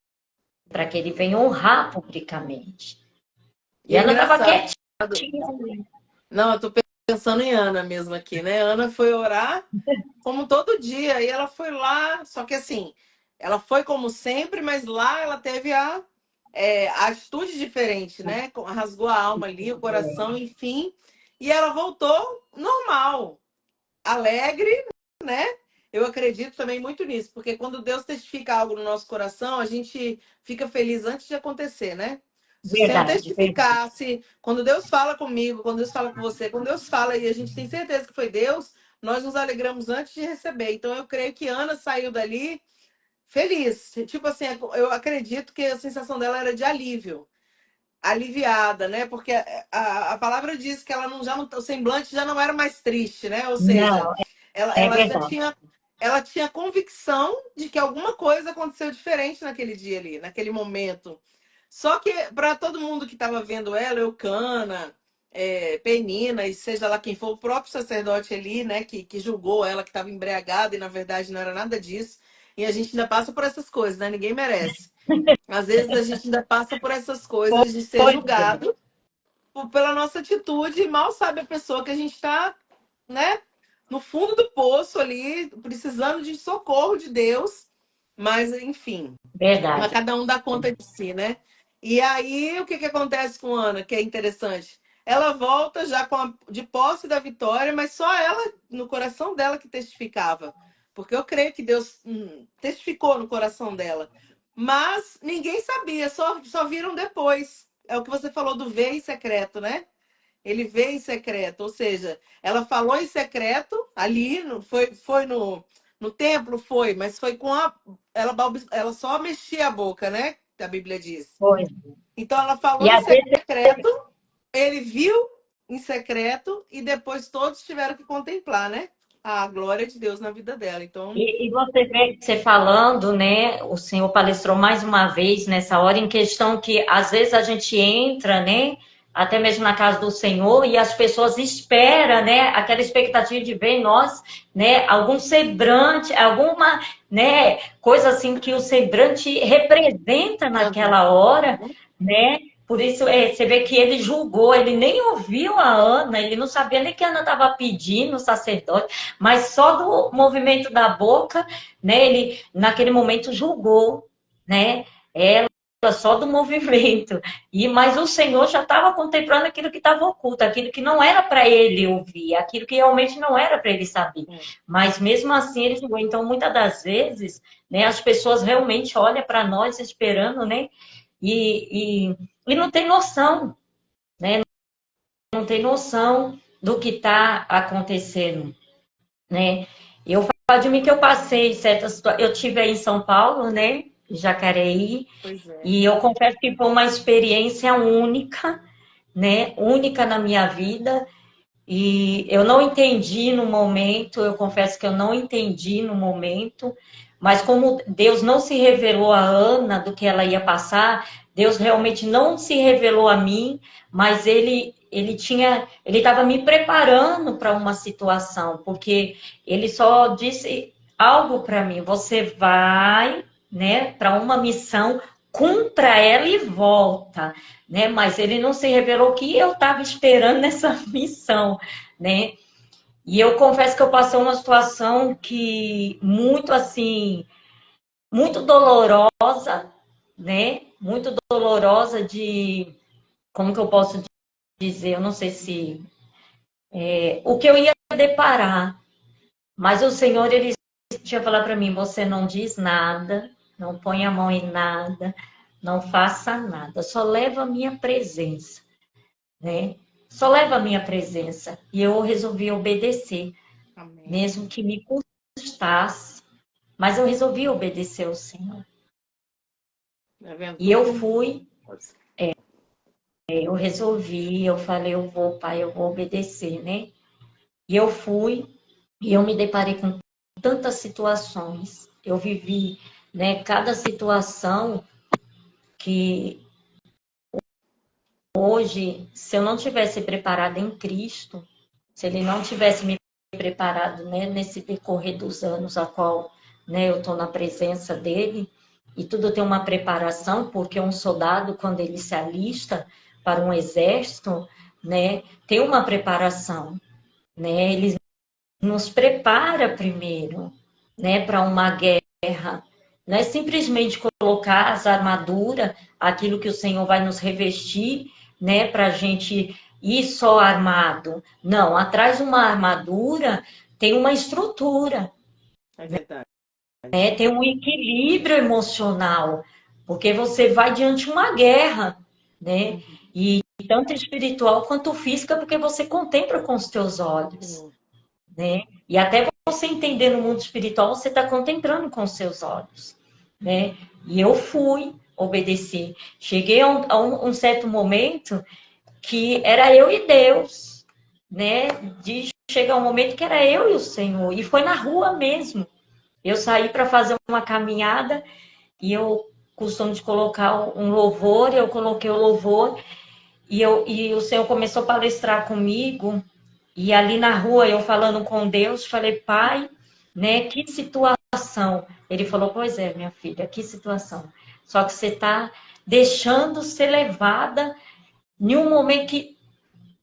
Speaker 2: Para que ele venha honrar publicamente. E
Speaker 1: E é
Speaker 2: ela estava
Speaker 1: engraçado.
Speaker 2: quietinha.
Speaker 1: Não, eu tô pensando em Ana mesmo aqui, né? Ana foi orar como todo dia. E ela foi lá, só que assim, ela foi como sempre, mas lá ela teve a atitude diferente, né? Rasgou a alma ali, o coração, enfim. E ela voltou normal, alegre, né? Eu acredito também muito nisso, porque quando Deus testifica algo no nosso coração, a gente fica feliz antes de acontecer, né? Se o Senhor
Speaker 2: Verdade, verdade.
Speaker 1: testificasse, quando Deus fala comigo, quando Deus fala com você, quando Deus fala e a gente tem certeza que foi Deus, nós nos alegramos antes de receber. Então eu creio que Ana saiu dali feliz. Tipo assim, eu acredito que a sensação dela era de alívio, aliviada, né? Porque a palavra diz que ela não, o semblante já não era mais triste, né? Ou seja,
Speaker 2: Não,
Speaker 1: ela,
Speaker 2: é
Speaker 1: ela já
Speaker 2: verdade.
Speaker 1: tinha convicção de que alguma coisa aconteceu diferente naquele dia ali, naquele momento. Só que para todo mundo que estava vendo ela, Eucana, Penina, e seja lá quem for, o próprio sacerdote ali, né, que julgou ela que estava embriagada e na verdade não era nada disso. E a gente ainda passa por essas coisas, né? Ninguém merece. Às vezes a gente ainda passa por essas coisas de ser
Speaker 2: Pois é,
Speaker 1: julgado pela nossa atitude e mal sabe a pessoa que a gente está, né, no fundo do poço ali, precisando de socorro de Deus. Mas, enfim, mas
Speaker 2: verdade.
Speaker 1: cada um dá conta de si, né? E aí, o que acontece com Ana, que é interessante? ela volta já de posse da vitória, mas só ela, no coração dela, que testificava. Porque eu creio que Deus testificou no coração dela. Mas ninguém sabia, só viram depois. É o que você falou do ver em secreto, né? Ele vê em secreto, ou seja, ela falou em secreto ali, foi no templo, foi, mas foi com ela só mexia a boca, né? Que a Bíblia diz.
Speaker 2: Foi.
Speaker 1: Então ela falou
Speaker 2: E
Speaker 1: em
Speaker 2: às vezes,
Speaker 1: secreto, ele viu em secreto e depois todos tiveram que contemplar, né? A glória de Deus na vida dela. Então,
Speaker 2: e você vê você falando, né? O senhor palestrou mais uma vez nessa hora em questão que às vezes a gente entra, né? Até mesmo na casa do Senhor e as pessoas esperam, né? Aquela expectativa de ver em nós, né? Algum semblante, alguma, né? Coisa assim que o semblante representa
Speaker 1: uhum.
Speaker 2: naquela hora, né? Por isso, você vê que ele julgou, ele nem ouviu a Ana, ele não sabia nem que a Ana estava pedindo o sacerdote, mas só do movimento da boca, né? Ele, naquele momento, julgou, né? Ela só do movimento. Mas o Senhor já estava contemplando aquilo que estava oculto, aquilo que não era para ele ouvir, aquilo que realmente não era para ele saber. Mas mesmo assim ele julgou. Então, muitas das vezes, né, as pessoas realmente olham para nós esperando, né? E não tem noção, né? Não tem noção do que está acontecendo, né? Eu falo de mim que eu passei certas situações. Eu tive aí em São Paulo, né? Jacareí,
Speaker 1: Pois é.
Speaker 2: e eu confesso que foi uma experiência única, né? Única na minha vida. E eu não entendi no momento, eu confesso que eu não entendi no momento, mas como Deus não se revelou a Ana do que ela ia passar, Deus realmente não se revelou a mim, mas ele estava me preparando para uma situação, porque ele só disse algo para mim, você vai, né, para uma missão, cumpra ela e volta, né? Mas ele não se revelou o que eu estava esperando nessa missão, né? E eu confesso que eu passei uma situação que muito assim, muito dolorosa, né? Muito dolorosa de, como que eu posso dizer? Eu não sei se o que eu ia deparar, mas o Senhor ele tinha falado para mim: você não diz nada, não põe a mão em nada, não faça nada, só leva a minha presença, né? Só leva a minha presença. E eu resolvi obedecer,
Speaker 1: Amém.
Speaker 2: mesmo que me custasse, mas eu resolvi obedecer ao Senhor.
Speaker 1: Tá vendo?
Speaker 2: E
Speaker 1: Tudo
Speaker 2: eu
Speaker 1: com
Speaker 2: fui,
Speaker 1: Deus.
Speaker 2: eu resolvi, eu falei, eu vou, pai, eu vou obedecer, né? E eu fui, e eu me deparei com tantas situações. Eu vivi, né, cada situação que hoje, se eu não tivesse preparada em Cristo, se Ele não tivesse me preparado, né, nesse decorrer dos anos a qual, né, eu estou na presença dele, e tudo tem uma preparação, porque um soldado, quando ele se alista para um exército, né, tem uma preparação, né, ele nos prepara primeiro, né, para uma guerra. Não é simplesmente colocar as armaduras, aquilo que o Senhor vai nos revestir, né, para a gente ir só armado. Não, atrás de uma armadura tem uma estrutura,
Speaker 1: É verdade.
Speaker 2: né, tem um equilíbrio emocional, porque você vai diante de uma guerra, né, e tanto espiritual quanto física, porque você contempla com os teus olhos, né? E até você entender no mundo espiritual, você está contemplando com os seus olhos, né? E eu fui obedecer. Cheguei a um certo momento que era eu e Deus, né? De chegar um momento que era eu e o Senhor. E foi na rua mesmo. Eu saí para fazer uma caminhada e eu costumo de colocar um louvor, eu coloquei o louvor e o Senhor começou a palestrar comigo. E ali na rua, eu falando com Deus, falei, pai, né, que situação. Ele falou, pois é, minha filha, que situação. Só que você está deixando ser levada em um momento que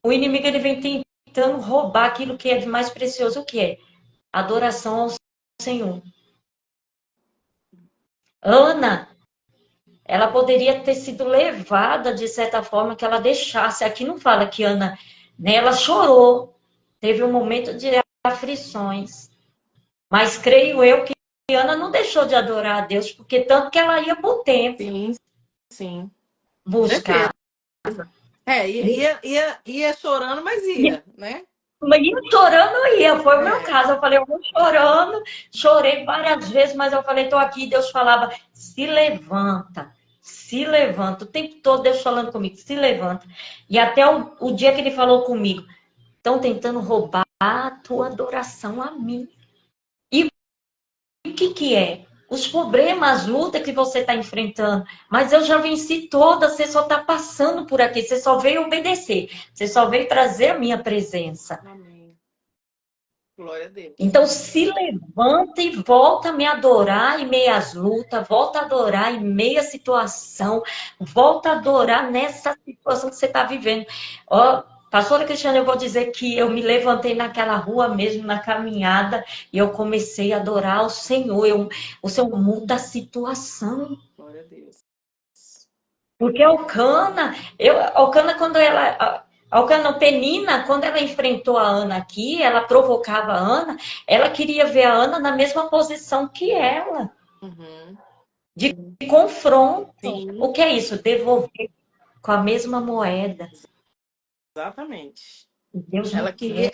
Speaker 2: o inimigo ele vem tentando roubar aquilo que é de mais precioso, o que é? Adoração ao Senhor. Ana, ela poderia ter sido levada de certa forma que ela deixasse. Aqui não fala que Ana, né, ela chorou, teve um momento de aflições, mas creio eu que Ana não deixou de adorar a Deus, porque tanto que ela ia para o templo
Speaker 1: Sim, sim.
Speaker 2: buscar.
Speaker 1: Certeza. É, ia chorando, mas
Speaker 2: E
Speaker 1: ia, né?
Speaker 2: mas ia chorando, ia, foi o meu
Speaker 1: É,
Speaker 2: caso. Eu falei, eu vou chorando, chorei várias vezes, mas eu falei, tô aqui. Deus falava, se levanta. O tempo todo Deus falando comigo, se levanta. E até o dia que ele falou comigo, estão tentando roubar a tua adoração a mim. E o que é? Os problemas, as lutas que você está enfrentando. Mas eu já venci todas, você só está passando por aqui, você só veio obedecer, você só veio trazer a minha presença.
Speaker 1: amém. Glória a Deus.
Speaker 2: Então se levanta e volta a me adorar em meio às lutas, volta a adorar em meio à situação, volta a adorar nessa situação que você está vivendo. Ó, pastora Cristiana, eu vou dizer que eu me levantei naquela rua mesmo, na caminhada, e eu comecei a adorar o Senhor. O Senhor muda a situação.
Speaker 1: Glória a Deus.
Speaker 2: Porque a Alcana, quando ela. A Alcana Penina, quando ela enfrentou a Ana aqui, ela provocava a Ana, ela queria ver a Ana na mesma posição que ela,
Speaker 1: Uhum.
Speaker 2: de confronto.
Speaker 1: Sim,
Speaker 2: O que é isso? Devolver com a mesma moeda.
Speaker 1: exatamente.
Speaker 2: E Deus não quer.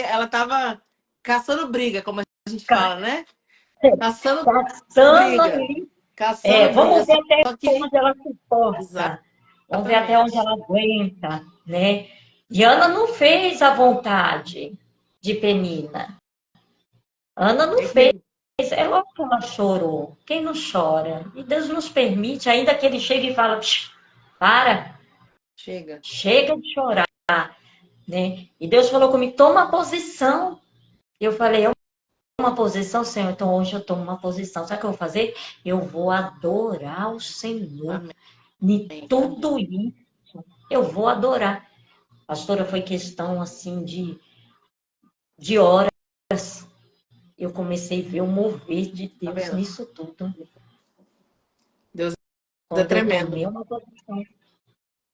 Speaker 1: Ela tava caçando briga, como a gente fala, né? Caçando
Speaker 2: Passando
Speaker 1: briga.
Speaker 2: ali.
Speaker 1: Caçando briga.
Speaker 2: Vamos ver até
Speaker 1: Só que.
Speaker 2: onde ela suporta. Vamos ver até onde
Speaker 1: Exatamente.
Speaker 2: ela aguenta, né? E Ana não fez a vontade de Penina. Ana não fez. É lógico que ela chorou. Quem não chora? E Deus nos permite, ainda que ele chegue e fala, para,
Speaker 1: Chega.
Speaker 2: chega de chorar, né? E Deus falou comigo, toma posição. Eu falei, é uma posição, Senhor. Então hoje eu tomo uma posição. Sabe o que eu vou fazer? Eu vou adorar o Senhor.
Speaker 1: Amém.
Speaker 2: Em
Speaker 1: Amém.
Speaker 2: tudo isso, eu vou adorar. Pastora, foi questão assim de horas. Eu comecei a ver o mover de
Speaker 1: Tá
Speaker 2: Deus
Speaker 1: vendo?
Speaker 2: nisso tudo.
Speaker 1: Deus é
Speaker 2: Quando eu tomei
Speaker 1: tremendo.
Speaker 2: uma posição.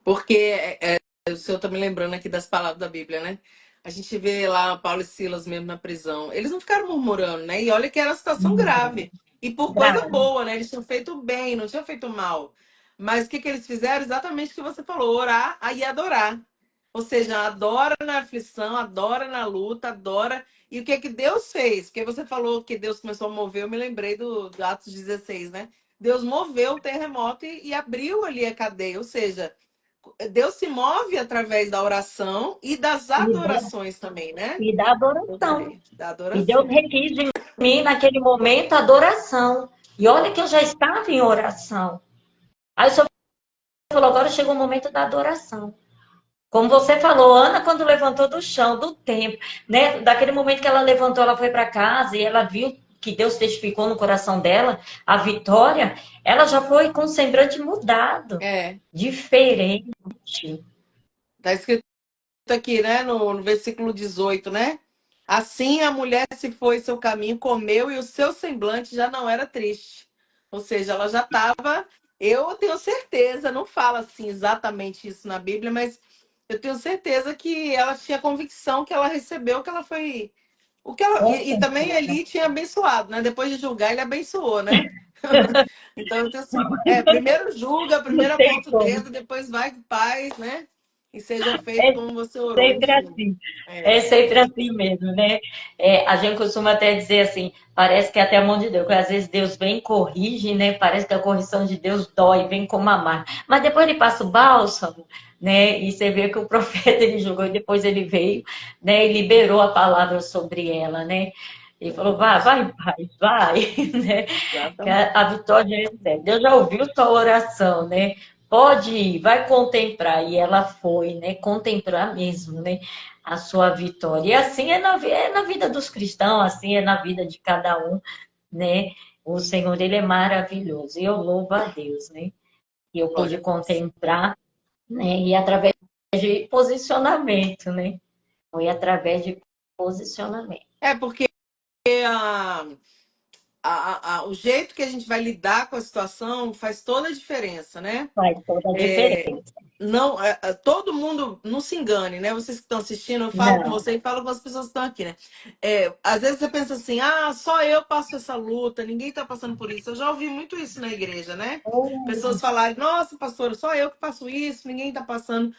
Speaker 1: Porque o senhor tá me lembrando aqui das palavras da Bíblia, né? A gente vê lá Paulo e Silas mesmo na prisão. Eles não ficaram murmurando, né? E olha que era uma situação grave. E por coisa
Speaker 2: Grave.
Speaker 1: boa, né? Eles tinham feito bem, não tinham feito mal. Mas o que que eles fizeram? Exatamente o que você falou: orar e adorar. Ou seja, adora na aflição, adora na luta, adora. E o que que Deus fez? Porque você falou que Deus começou a mover, eu me lembrei do Atos 16, né? Deus moveu o terremoto e abriu ali a cadeia. Ou seja, Deus se move através da oração e das
Speaker 2: E da,
Speaker 1: adorações também, né?
Speaker 2: e da adoração.
Speaker 1: Da
Speaker 2: E Deus
Speaker 1: adoração.
Speaker 2: requis de mim, naquele momento, adoração. E olha que eu já estava em oração. Aí o Senhor falou, agora chegou o momento da adoração. Como você falou, Ana, quando levantou do chão, do templo, né? Daquele momento que ela levantou, ela foi para casa e ela viu que Deus testificou no coração dela a vitória, ela já foi com o semblante mudado,
Speaker 1: É,
Speaker 2: diferente.
Speaker 1: tá escrito aqui, né, no versículo 18, né? Assim a mulher se foi seu caminho, comeu e o seu semblante já não era triste. Ou seja, ela já estava. Eu tenho certeza, não fala assim exatamente isso na Bíblia, mas eu tenho certeza que ela tinha convicção que ela recebeu, que ela foi. O que ela,
Speaker 2: Com
Speaker 1: e também
Speaker 2: certeza.
Speaker 1: Eli tinha abençoado, né? Depois de julgar, ele abençoou, né? Então, eu tenho, primeiro julga,
Speaker 2: Não
Speaker 1: primeiro
Speaker 2: tem
Speaker 1: aponta o
Speaker 2: como.
Speaker 1: dedo, depois vai com paz, né? E seja feito
Speaker 2: É
Speaker 1: como você orou,
Speaker 2: sempre
Speaker 1: enfim.
Speaker 2: assim. É
Speaker 1: É,
Speaker 2: sempre assim mesmo, né? A gente costuma até dizer assim, parece que é até a mão de Deus, porque às vezes Deus vem e corrige, né? Parece que a correção de Deus dói, vem como uma marca. Mas depois ele passa o bálsamo, né? E você vê que o profeta ele julgou e depois ele veio, né? E liberou a palavra sobre ela, né? Ele falou, vai,
Speaker 1: verdade.
Speaker 2: vai em paz, vai, né? Que a
Speaker 1: Exatamente.
Speaker 2: vitória é certa. Deus já ouviu tua oração, né? Pode ir, vai contemplar. E ela foi, né? Contemplar mesmo, né? A sua vitória. E assim é na vida dos cristãos, assim é na vida de cada um, né? O Senhor, ele é maravilhoso. E eu louvo a Deus, né? E eu pude
Speaker 1: Glória a Deus.
Speaker 2: contemplar, né? E através de posicionamento, né? Foi através de posicionamento.
Speaker 1: É porque a, o jeito que a gente vai lidar com a situação faz toda a diferença, né?
Speaker 2: Faz toda a
Speaker 1: É,
Speaker 2: diferença.
Speaker 1: não, todo mundo não se engane, né? Vocês que estão assistindo, eu falo com
Speaker 2: Não.
Speaker 1: você e falo com as pessoas que estão aqui, né? Às vezes você pensa assim, ah, só eu passo essa luta, ninguém está passando por isso. Eu já ouvi muito isso na igreja, né? Pessoas falarem, nossa, pastora, só eu que passo isso, ninguém está passando.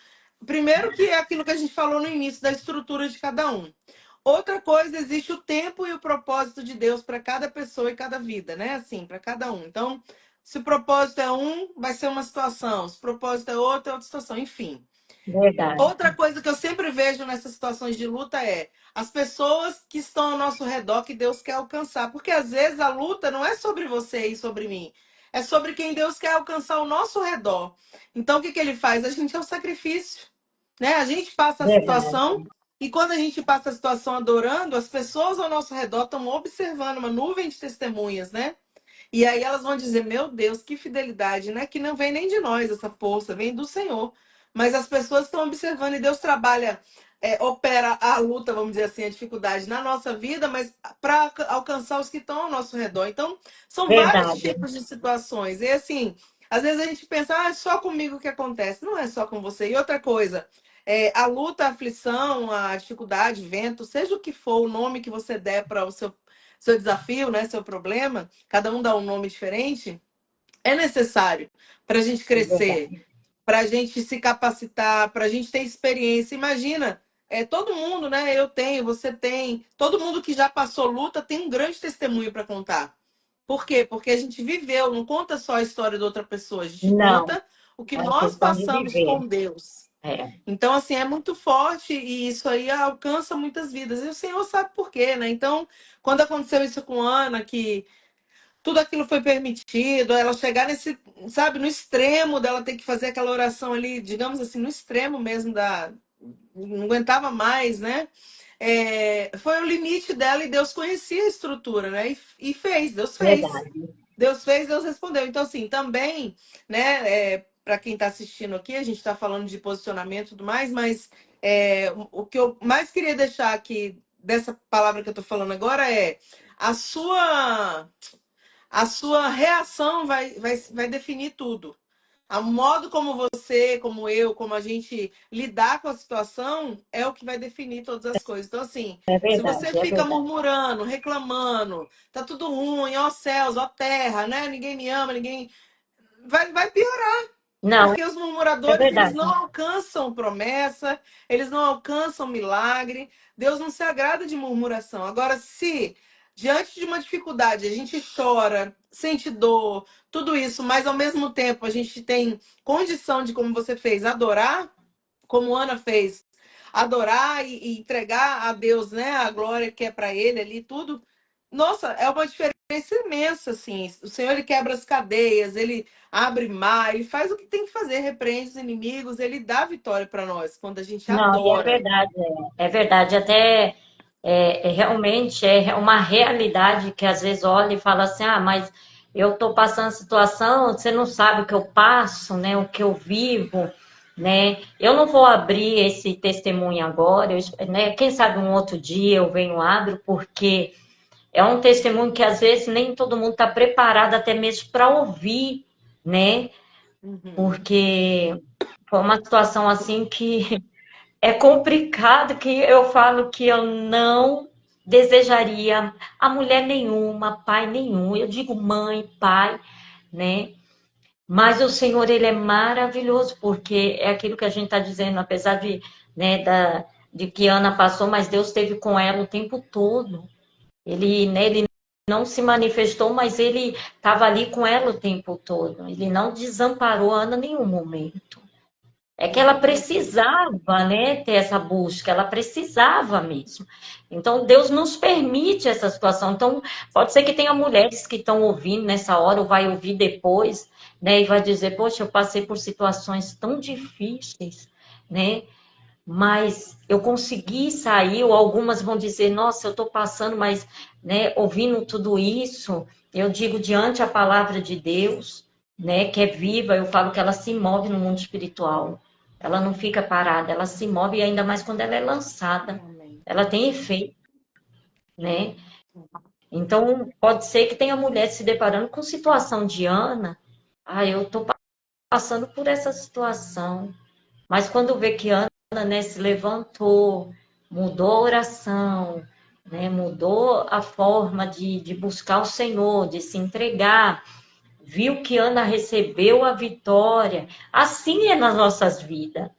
Speaker 1: Primeiro que é aquilo que a gente falou no início da estrutura de cada um. Outra coisa, existe o tempo e o propósito de Deus para cada pessoa e cada vida, né? Assim, para cada um. Então, se o propósito é um, vai ser uma situação. Se o propósito é outra situação. Enfim.
Speaker 2: Verdade.
Speaker 1: Outra coisa que eu sempre vejo nessas situações de luta é as pessoas que estão ao nosso redor que Deus quer alcançar. Porque às vezes a luta não é sobre você e sobre mim. É sobre quem Deus quer alcançar ao nosso redor. Então, o que ele faz? A gente é o sacrifício, né? A gente passa a
Speaker 2: Verdade.
Speaker 1: situação e quando a gente passa a situação adorando, as pessoas ao nosso redor estão observando uma nuvem de testemunhas, né? E aí elas vão dizer: Meu Deus, que fidelidade, né? Que não vem nem de nós essa força, vem do Senhor. Mas as pessoas estão observando e Deus trabalha, opera a luta, vamos dizer assim, a dificuldade na nossa vida, mas para alcançar os que estão ao nosso redor. Então, são vários
Speaker 2: Verdade.
Speaker 1: tipos de situações. E assim, às vezes a gente pensa, ah, é só comigo que acontece. Não é só com você. E outra coisa, a luta, a aflição, a dificuldade, vento, seja o que for o nome que você der para o seu desafio, né, seu problema, cada um dá um nome diferente, é necessário para a gente
Speaker 2: É
Speaker 1: crescer,
Speaker 2: verdade.
Speaker 1: para a gente se capacitar, para a gente ter experiência. Imagina, todo mundo, né? Eu tenho, você tem, todo mundo que já passou luta tem um grande testemunho para contar. Por quê? Porque a gente viveu, não conta só a história de outra pessoa, a gente
Speaker 2: Não,
Speaker 1: conta o que
Speaker 2: é uma
Speaker 1: nós
Speaker 2: questão de
Speaker 1: passamos
Speaker 2: viver.
Speaker 1: com Deus.
Speaker 2: É,
Speaker 1: Então, assim, é muito forte e isso aí alcança muitas vidas. E o Senhor sabe por quê, né? Então, quando aconteceu isso com Ana, que tudo aquilo foi permitido, ela chegar nesse, sabe, no extremo dela ter que fazer aquela oração ali, digamos assim, no extremo mesmo da. Não aguentava mais, né? Foi o limite dela e Deus conhecia a estrutura, né? E fez, Deus fez.
Speaker 2: verdade.
Speaker 1: Deus fez, Deus respondeu. Então, assim, também, né, para quem está assistindo aqui, a gente está falando de posicionamento e tudo mais, mas o que eu mais queria deixar aqui dessa palavra que eu estou falando agora é a sua. A sua reação vai definir tudo. O modo como você, como eu, como a gente lidar com a situação é o que vai definir todas as coisas. Então, assim,
Speaker 2: É
Speaker 1: se você
Speaker 2: verdade, é
Speaker 1: fica
Speaker 2: verdade.
Speaker 1: murmurando, reclamando, tá tudo ruim, ó céus, ó terra, né? Ninguém me ama, ninguém. Vai piorar.
Speaker 2: Não,
Speaker 1: Porque os
Speaker 2: é
Speaker 1: murmuradores, eles
Speaker 2: verdade.
Speaker 1: não alcançam promessa, eles não alcançam milagre. Deus não se agrada de murmuração. Agora, se diante de uma dificuldade a gente chora, sente dor, tudo isso, mas ao mesmo tempo a gente tem condição de, como você fez, adorar, como Ana fez, adorar e entregar a Deus, né, a glória que é para ele ali, tudo. Nossa, é uma diferença imensa, assim. O Senhor, ele quebra as cadeias, ele abre mar, ele faz o que tem que fazer, repreende os inimigos, ele dá vitória para nós quando a gente
Speaker 2: Não, e é
Speaker 1: adora.
Speaker 2: verdade, é verdade. Até realmente é uma realidade que às vezes olha e fala assim, ah, mas eu estou passando situação, você não sabe o que eu passo, né? O que eu vivo, né? Eu não vou abrir esse testemunho agora, né? Quem sabe um outro dia eu venho abro, porque é um testemunho que às vezes nem todo mundo está preparado até mesmo para ouvir, né?
Speaker 1: Uhum.
Speaker 2: Porque foi uma situação assim que é complicado, que eu falo que eu não desejaria a mulher nenhuma, pai nenhum. Eu digo mãe, pai, né? Mas o Senhor, ele é maravilhoso, porque é aquilo que a gente está dizendo, apesar de, né, de que Ana passou, mas Deus esteve com ela o tempo todo. Ele não se manifestou, mas ele estava ali com ela o tempo todo. Ele não desamparou a Ana em nenhum momento. É que ela
Speaker 1: Exatamente.
Speaker 2: precisava, né, ter essa busca, ela precisava mesmo. Então, Deus nos permite essa situação. Então, pode ser que tenha mulheres que estão ouvindo nessa hora, ou vai ouvir depois, né, e vai dizer, poxa, eu passei por situações tão difíceis, né, mas eu consegui sair, ou algumas vão dizer, nossa, eu estou passando, mas, né, ouvindo tudo isso, eu digo, diante a palavra de Deus, né, que é viva, eu falo que ela se move no mundo espiritual. Ela não fica parada, ela se move, e ainda mais quando ela é lançada.
Speaker 1: Amém.
Speaker 2: Ela tem efeito, né? Então, pode ser que tenha mulher se deparando com situação de Ana. Ah, eu estou passando por essa situação. Mas quando vê que Ana, né, se levantou, mudou a oração, né, mudou a forma de buscar o Senhor, de se entregar, viu que Ana recebeu a vitória. Assim é nas nossas vidas,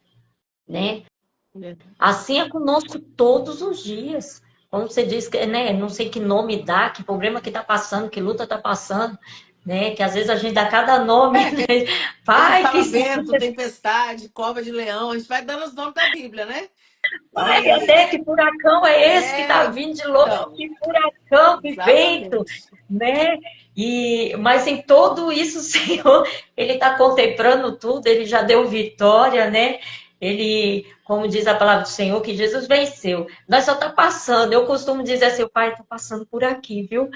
Speaker 2: né? Assim é conosco todos os dias. Como você diz, né? Não sei que nome dá, que problema que está passando, que luta está passando, né? Que às vezes a gente dá cada nome,
Speaker 1: É, que
Speaker 2: né?
Speaker 1: a gente
Speaker 2: Pai, que
Speaker 1: fala vento, tempestade, cova de leão, a gente vai dando os nomes da Bíblia, né?
Speaker 2: pai,
Speaker 1: E
Speaker 2: até que furacão é esse que está
Speaker 1: é,
Speaker 2: vindo de longe,
Speaker 1: então,
Speaker 2: que furacão, que vento,
Speaker 1: exatamente.
Speaker 2: né? Mas em tudo isso, o Senhor, Ele está contemplando tudo, Ele já deu vitória, né? Ele, como diz a palavra do Senhor, que Jesus venceu. Nós só está passando. Eu costumo dizer assim, pai, está passando por aqui, viu?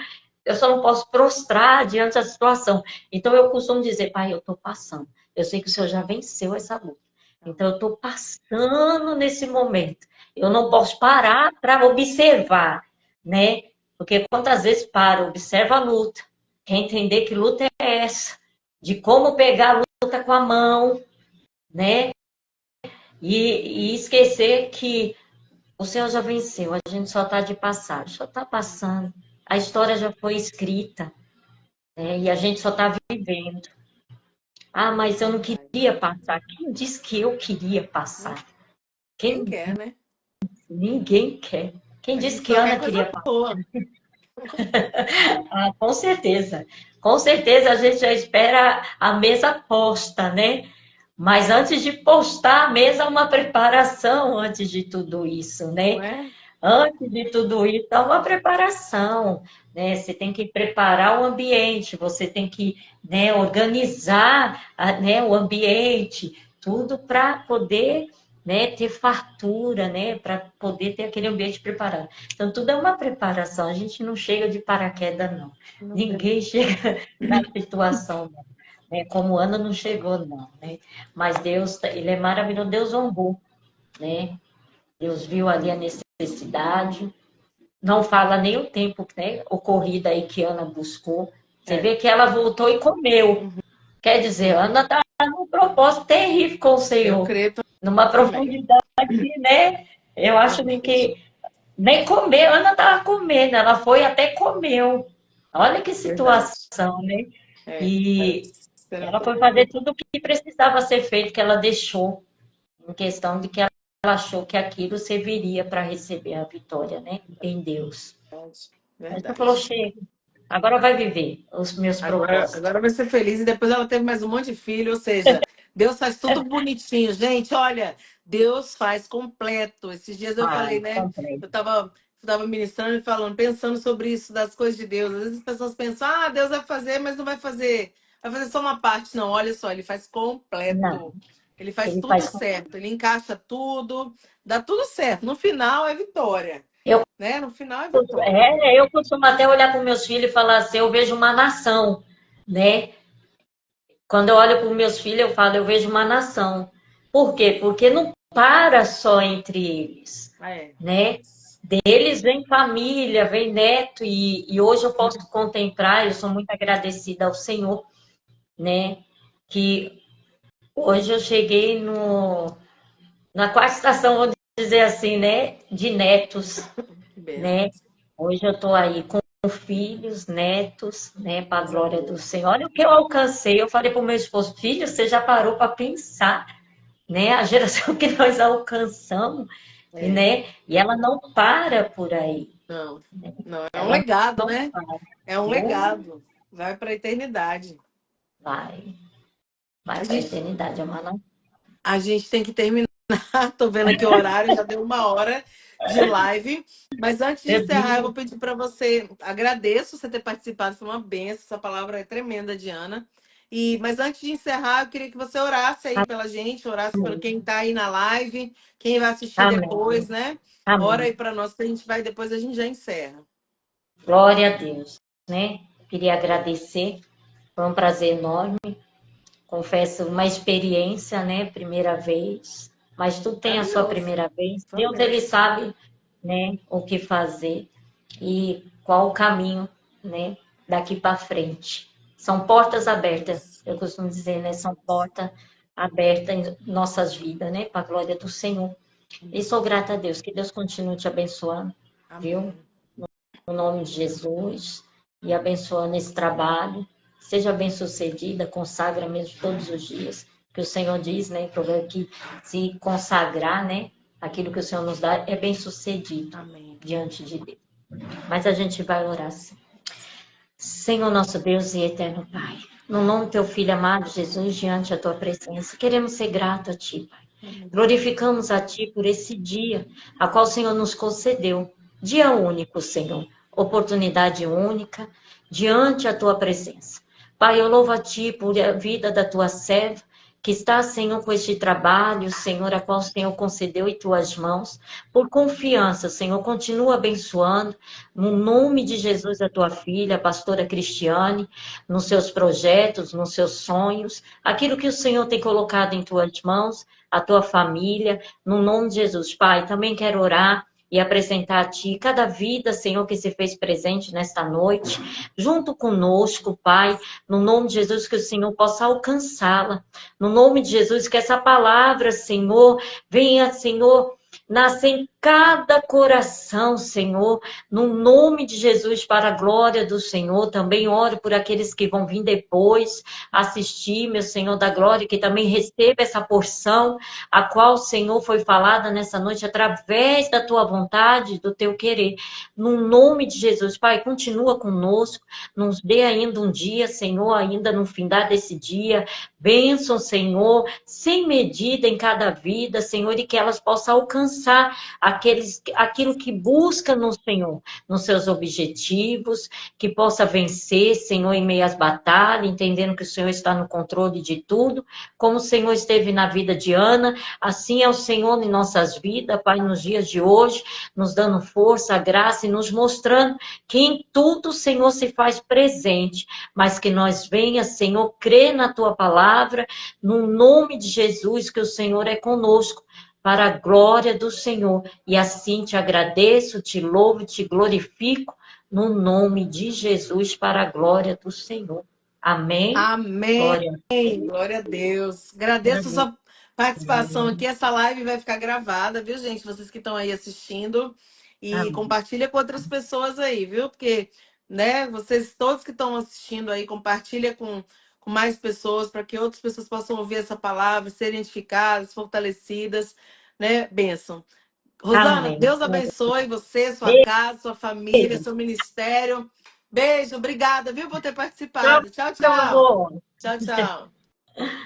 Speaker 2: Eu só não posso prostrar diante da situação. Então eu costumo dizer, pai, eu estou passando. Eu sei que o Senhor já venceu essa luta. Então eu estou passando nesse momento. Eu não posso parar para observar, né? Porque quantas vezes para, observa a luta, quer entender que luta é essa, de como pegar a luta com a mão, né? E esquecer que o Senhor já venceu, a gente só está de passagem, só está passando. A história já foi escrita, né? E a gente só está vivendo. Ah, mas eu não
Speaker 1: Verdade.
Speaker 2: queria passar. Quem disse que eu queria passar?
Speaker 1: Quem
Speaker 2: Quem?
Speaker 1: quer, né?
Speaker 2: Ninguém quer. Quem
Speaker 1: A
Speaker 2: disse
Speaker 1: gente
Speaker 2: que
Speaker 1: só quer
Speaker 2: Ana
Speaker 1: coisa
Speaker 2: queria passar?
Speaker 1: boa.
Speaker 2: Ah, com certeza. Com certeza a gente já espera a mesa posta, né? Mas antes de postar a mesa, uma preparação antes de tudo isso,
Speaker 1: Não
Speaker 2: né?
Speaker 1: é?
Speaker 2: Antes de tudo isso, é uma preparação, né? Você tem que preparar o ambiente, você tem que, né, organizar, né, o ambiente, tudo para poder, né, ter fartura, né, para poder ter aquele ambiente preparado. Então, tudo é uma preparação, a gente não chega de paraquedas, não.
Speaker 1: Não tem.
Speaker 2: Ninguém chega na situação, não, né? Como Ana não chegou, não, né? Mas Deus, Ele é maravilhoso, Deus honrou, né? Deus viu ali a necessidade, não fala nem o tempo, né, ocorrido aí que Ana buscou. Você
Speaker 1: É.
Speaker 2: vê que ela voltou e comeu.
Speaker 1: Uhum.
Speaker 2: Quer dizer, Ana está num propósito terrível com o
Speaker 1: Eu
Speaker 2: Senhor,
Speaker 1: creio
Speaker 2: numa
Speaker 1: também.
Speaker 2: profundidade, né? Eu acho
Speaker 1: Verdade.
Speaker 2: que nem comer, Ana estava comendo, ela foi até comeu. Olha que
Speaker 1: Verdade.
Speaker 2: situação, né?
Speaker 1: É.
Speaker 2: E
Speaker 1: Será
Speaker 2: ela
Speaker 1: por
Speaker 2: foi fazer
Speaker 1: tudo.
Speaker 2: tudo o que precisava ser feito, que ela deixou, em questão de que ela achou que aquilo serviria para receber a vitória, né? Em Deus.
Speaker 1: Verdade.
Speaker 2: Mas ela falou,
Speaker 1: Verdade.
Speaker 2: chega, agora vai viver os meus propósitos.
Speaker 1: Agora vai ser feliz. E depois ela teve mais um monte de filho. Ou seja, Deus faz tudo bonitinho. Gente, olha, Deus faz completo. Esses dias eu falei,
Speaker 2: Vai,
Speaker 1: né?
Speaker 2: completo.
Speaker 1: Eu tava ministrando e falando, pensando sobre isso, das coisas de Deus. Às vezes as pessoas pensam, ah, Deus vai fazer, mas não vai fazer. Vai fazer só uma parte. Não, olha só, ele faz
Speaker 2: Não,
Speaker 1: completo. Ele faz
Speaker 2: ele
Speaker 1: tudo
Speaker 2: faz.
Speaker 1: certo. Ele encaixa tudo. Dá tudo certo. No final é vitória.
Speaker 2: Eu,
Speaker 1: Né? No final é vitória.
Speaker 2: eu costumo até olhar para os meus filhos e falar assim, eu vejo uma nação, né? Quando eu olho para os meus filhos, eu falo, eu vejo uma nação. Por quê? Porque não para só entre eles,
Speaker 1: Ah, é.
Speaker 2: né? Deles vem família, vem neto, e hoje eu posso contemplar, eu sou muito agradecida ao Senhor, né? Que hoje eu cheguei no, na quarta estação, vou dizer assim, né? De netos,
Speaker 1: Que benção.
Speaker 2: né? Hoje eu estou aí com filhos, netos, né? Para a
Speaker 1: Coisa
Speaker 2: glória do
Speaker 1: boa.
Speaker 2: Senhor. Olha o que eu alcancei. Eu falei para o meu esposo, filho, você já parou para pensar, né? A geração que nós alcançamos, e,
Speaker 1: É.
Speaker 2: né? E ela não para por aí.
Speaker 1: Não, não, é um
Speaker 2: Ela
Speaker 1: legado,
Speaker 2: não
Speaker 1: né?
Speaker 2: para.
Speaker 1: É um
Speaker 2: Oh,
Speaker 1: legado. Vai para a eternidade.
Speaker 2: vai, vai
Speaker 1: A
Speaker 2: para a
Speaker 1: gente,
Speaker 2: eternidade, é uma não.
Speaker 1: a gente tem que terminar. Tô vendo aqui o horário, já deu 1 hora de live. Mas antes de
Speaker 2: Eu
Speaker 1: encerrar, eu
Speaker 2: vi,
Speaker 1: vou pedir para você. Agradeço você ter participado, foi uma benção. Essa palavra é tremenda, Diana. Mas antes de encerrar, eu queria que você orasse aí pela gente, orasse por
Speaker 2: amém,
Speaker 1: quem está aí na live, quem vai assistir
Speaker 2: amém,
Speaker 1: depois, né? Ora
Speaker 2: amém.
Speaker 1: aí para nós, que a gente vai, depois a gente já encerra.
Speaker 2: Glória a Deus, né? Queria agradecer, foi um prazer enorme. Confesso, uma experiência, né? Primeira vez, mas tudo tem a sua
Speaker 1: Maravilhoso.
Speaker 2: primeira vez.
Speaker 1: Só
Speaker 2: Deus, ele
Speaker 1: benção.
Speaker 2: sabe, né? O que fazer. E qual o caminho, né, daqui para frente. São portas abertas,
Speaker 1: Isso.
Speaker 2: eu costumo dizer, né? São portas abertas em nossas vidas, né? Para a glória do Senhor. E sou grata a Deus, que Deus continue te abençoando, viu?
Speaker 1: Amém.
Speaker 2: No nome de Jesus, e abençoando esse trabalho. Seja bem-sucedida, consagra mesmo todos os dias. Que o Senhor diz, né, que se consagrar, né, aquilo que o Senhor nos dá é bem-sucedido
Speaker 1: Amém.
Speaker 2: diante de Deus. Mas a gente vai orar assim. Senhor nosso Deus e eterno Pai, no nome do teu Filho amado Jesus, diante da tua presença, queremos ser grato a ti, Pai. Glorificamos a ti por esse dia, a qual o Senhor nos concedeu. Dia único, Senhor, oportunidade única, diante da tua presença. Pai, eu louvo a ti por a vida da tua serva, que está, Senhor, com este trabalho, Senhor, a qual o Senhor concedeu em tuas mãos, por confiança, Senhor, continua abençoando, no nome de Jesus, a tua filha, a pastora Cristiane, nos seus projetos, nos seus sonhos, aquilo que o Senhor tem colocado em tuas mãos, a tua família, no nome de Jesus. Pai, também quero orar e apresentar a Ti cada vida, Senhor, que se fez presente nesta noite, junto conosco, Pai, no nome de Jesus, que o Senhor possa alcançá-la, no nome de Jesus, que essa palavra, Senhor, venha, Senhor, nascer em cada coração, Senhor, no nome de Jesus, para a glória do Senhor. Também oro por aqueles que vão vir depois assistir, meu Senhor da glória, que também receba essa porção, a qual, Senhor, foi falada nessa noite através da tua vontade, do teu querer. No nome de Jesus, Pai, continua conosco, nos dê ainda um dia, Senhor, ainda no findar desse dia, bênção, Senhor, sem medida em cada vida, Senhor, e que elas possam alcançar aquilo que busca no Senhor, nos seus objetivos, que possa vencer, Senhor, em meio às batalhas, entendendo que o Senhor está no controle de tudo, como o Senhor esteve na vida de Ana, assim é o Senhor em nossas vidas, Pai, nos dias de hoje, nos dando força, graça e nos mostrando que em tudo o Senhor se faz presente, mas que nós venha, Senhor, crer na Tua palavra, no nome de Jesus, que o Senhor é conosco, para a glória do Senhor. E assim te agradeço, te louvo, te glorifico, no nome de Jesus, para a glória do Senhor. Amém?
Speaker 1: Amém.
Speaker 2: Glória a Deus.
Speaker 1: Glória a Deus. Agradeço sua participação aqui. Essa live vai ficar gravada, viu, gente? Vocês que estão aí assistindo. E
Speaker 2: Amém.
Speaker 1: compartilha com outras pessoas aí, viu? Porque, né, vocês todos que estão assistindo aí, compartilha com mais pessoas para que outras pessoas possam ouvir essa palavra, serem edificadas, fortalecidas, né? Bênção. Rosana,
Speaker 2: Amém.
Speaker 1: Deus abençoe você, sua
Speaker 2: Beijo.
Speaker 1: casa, sua família, seu ministério. Beijo, obrigada, viu, por ter
Speaker 2: Tchau,
Speaker 1: participado. Tchau,
Speaker 2: meu
Speaker 1: tchau.
Speaker 2: amor.
Speaker 1: Tchau, tchau.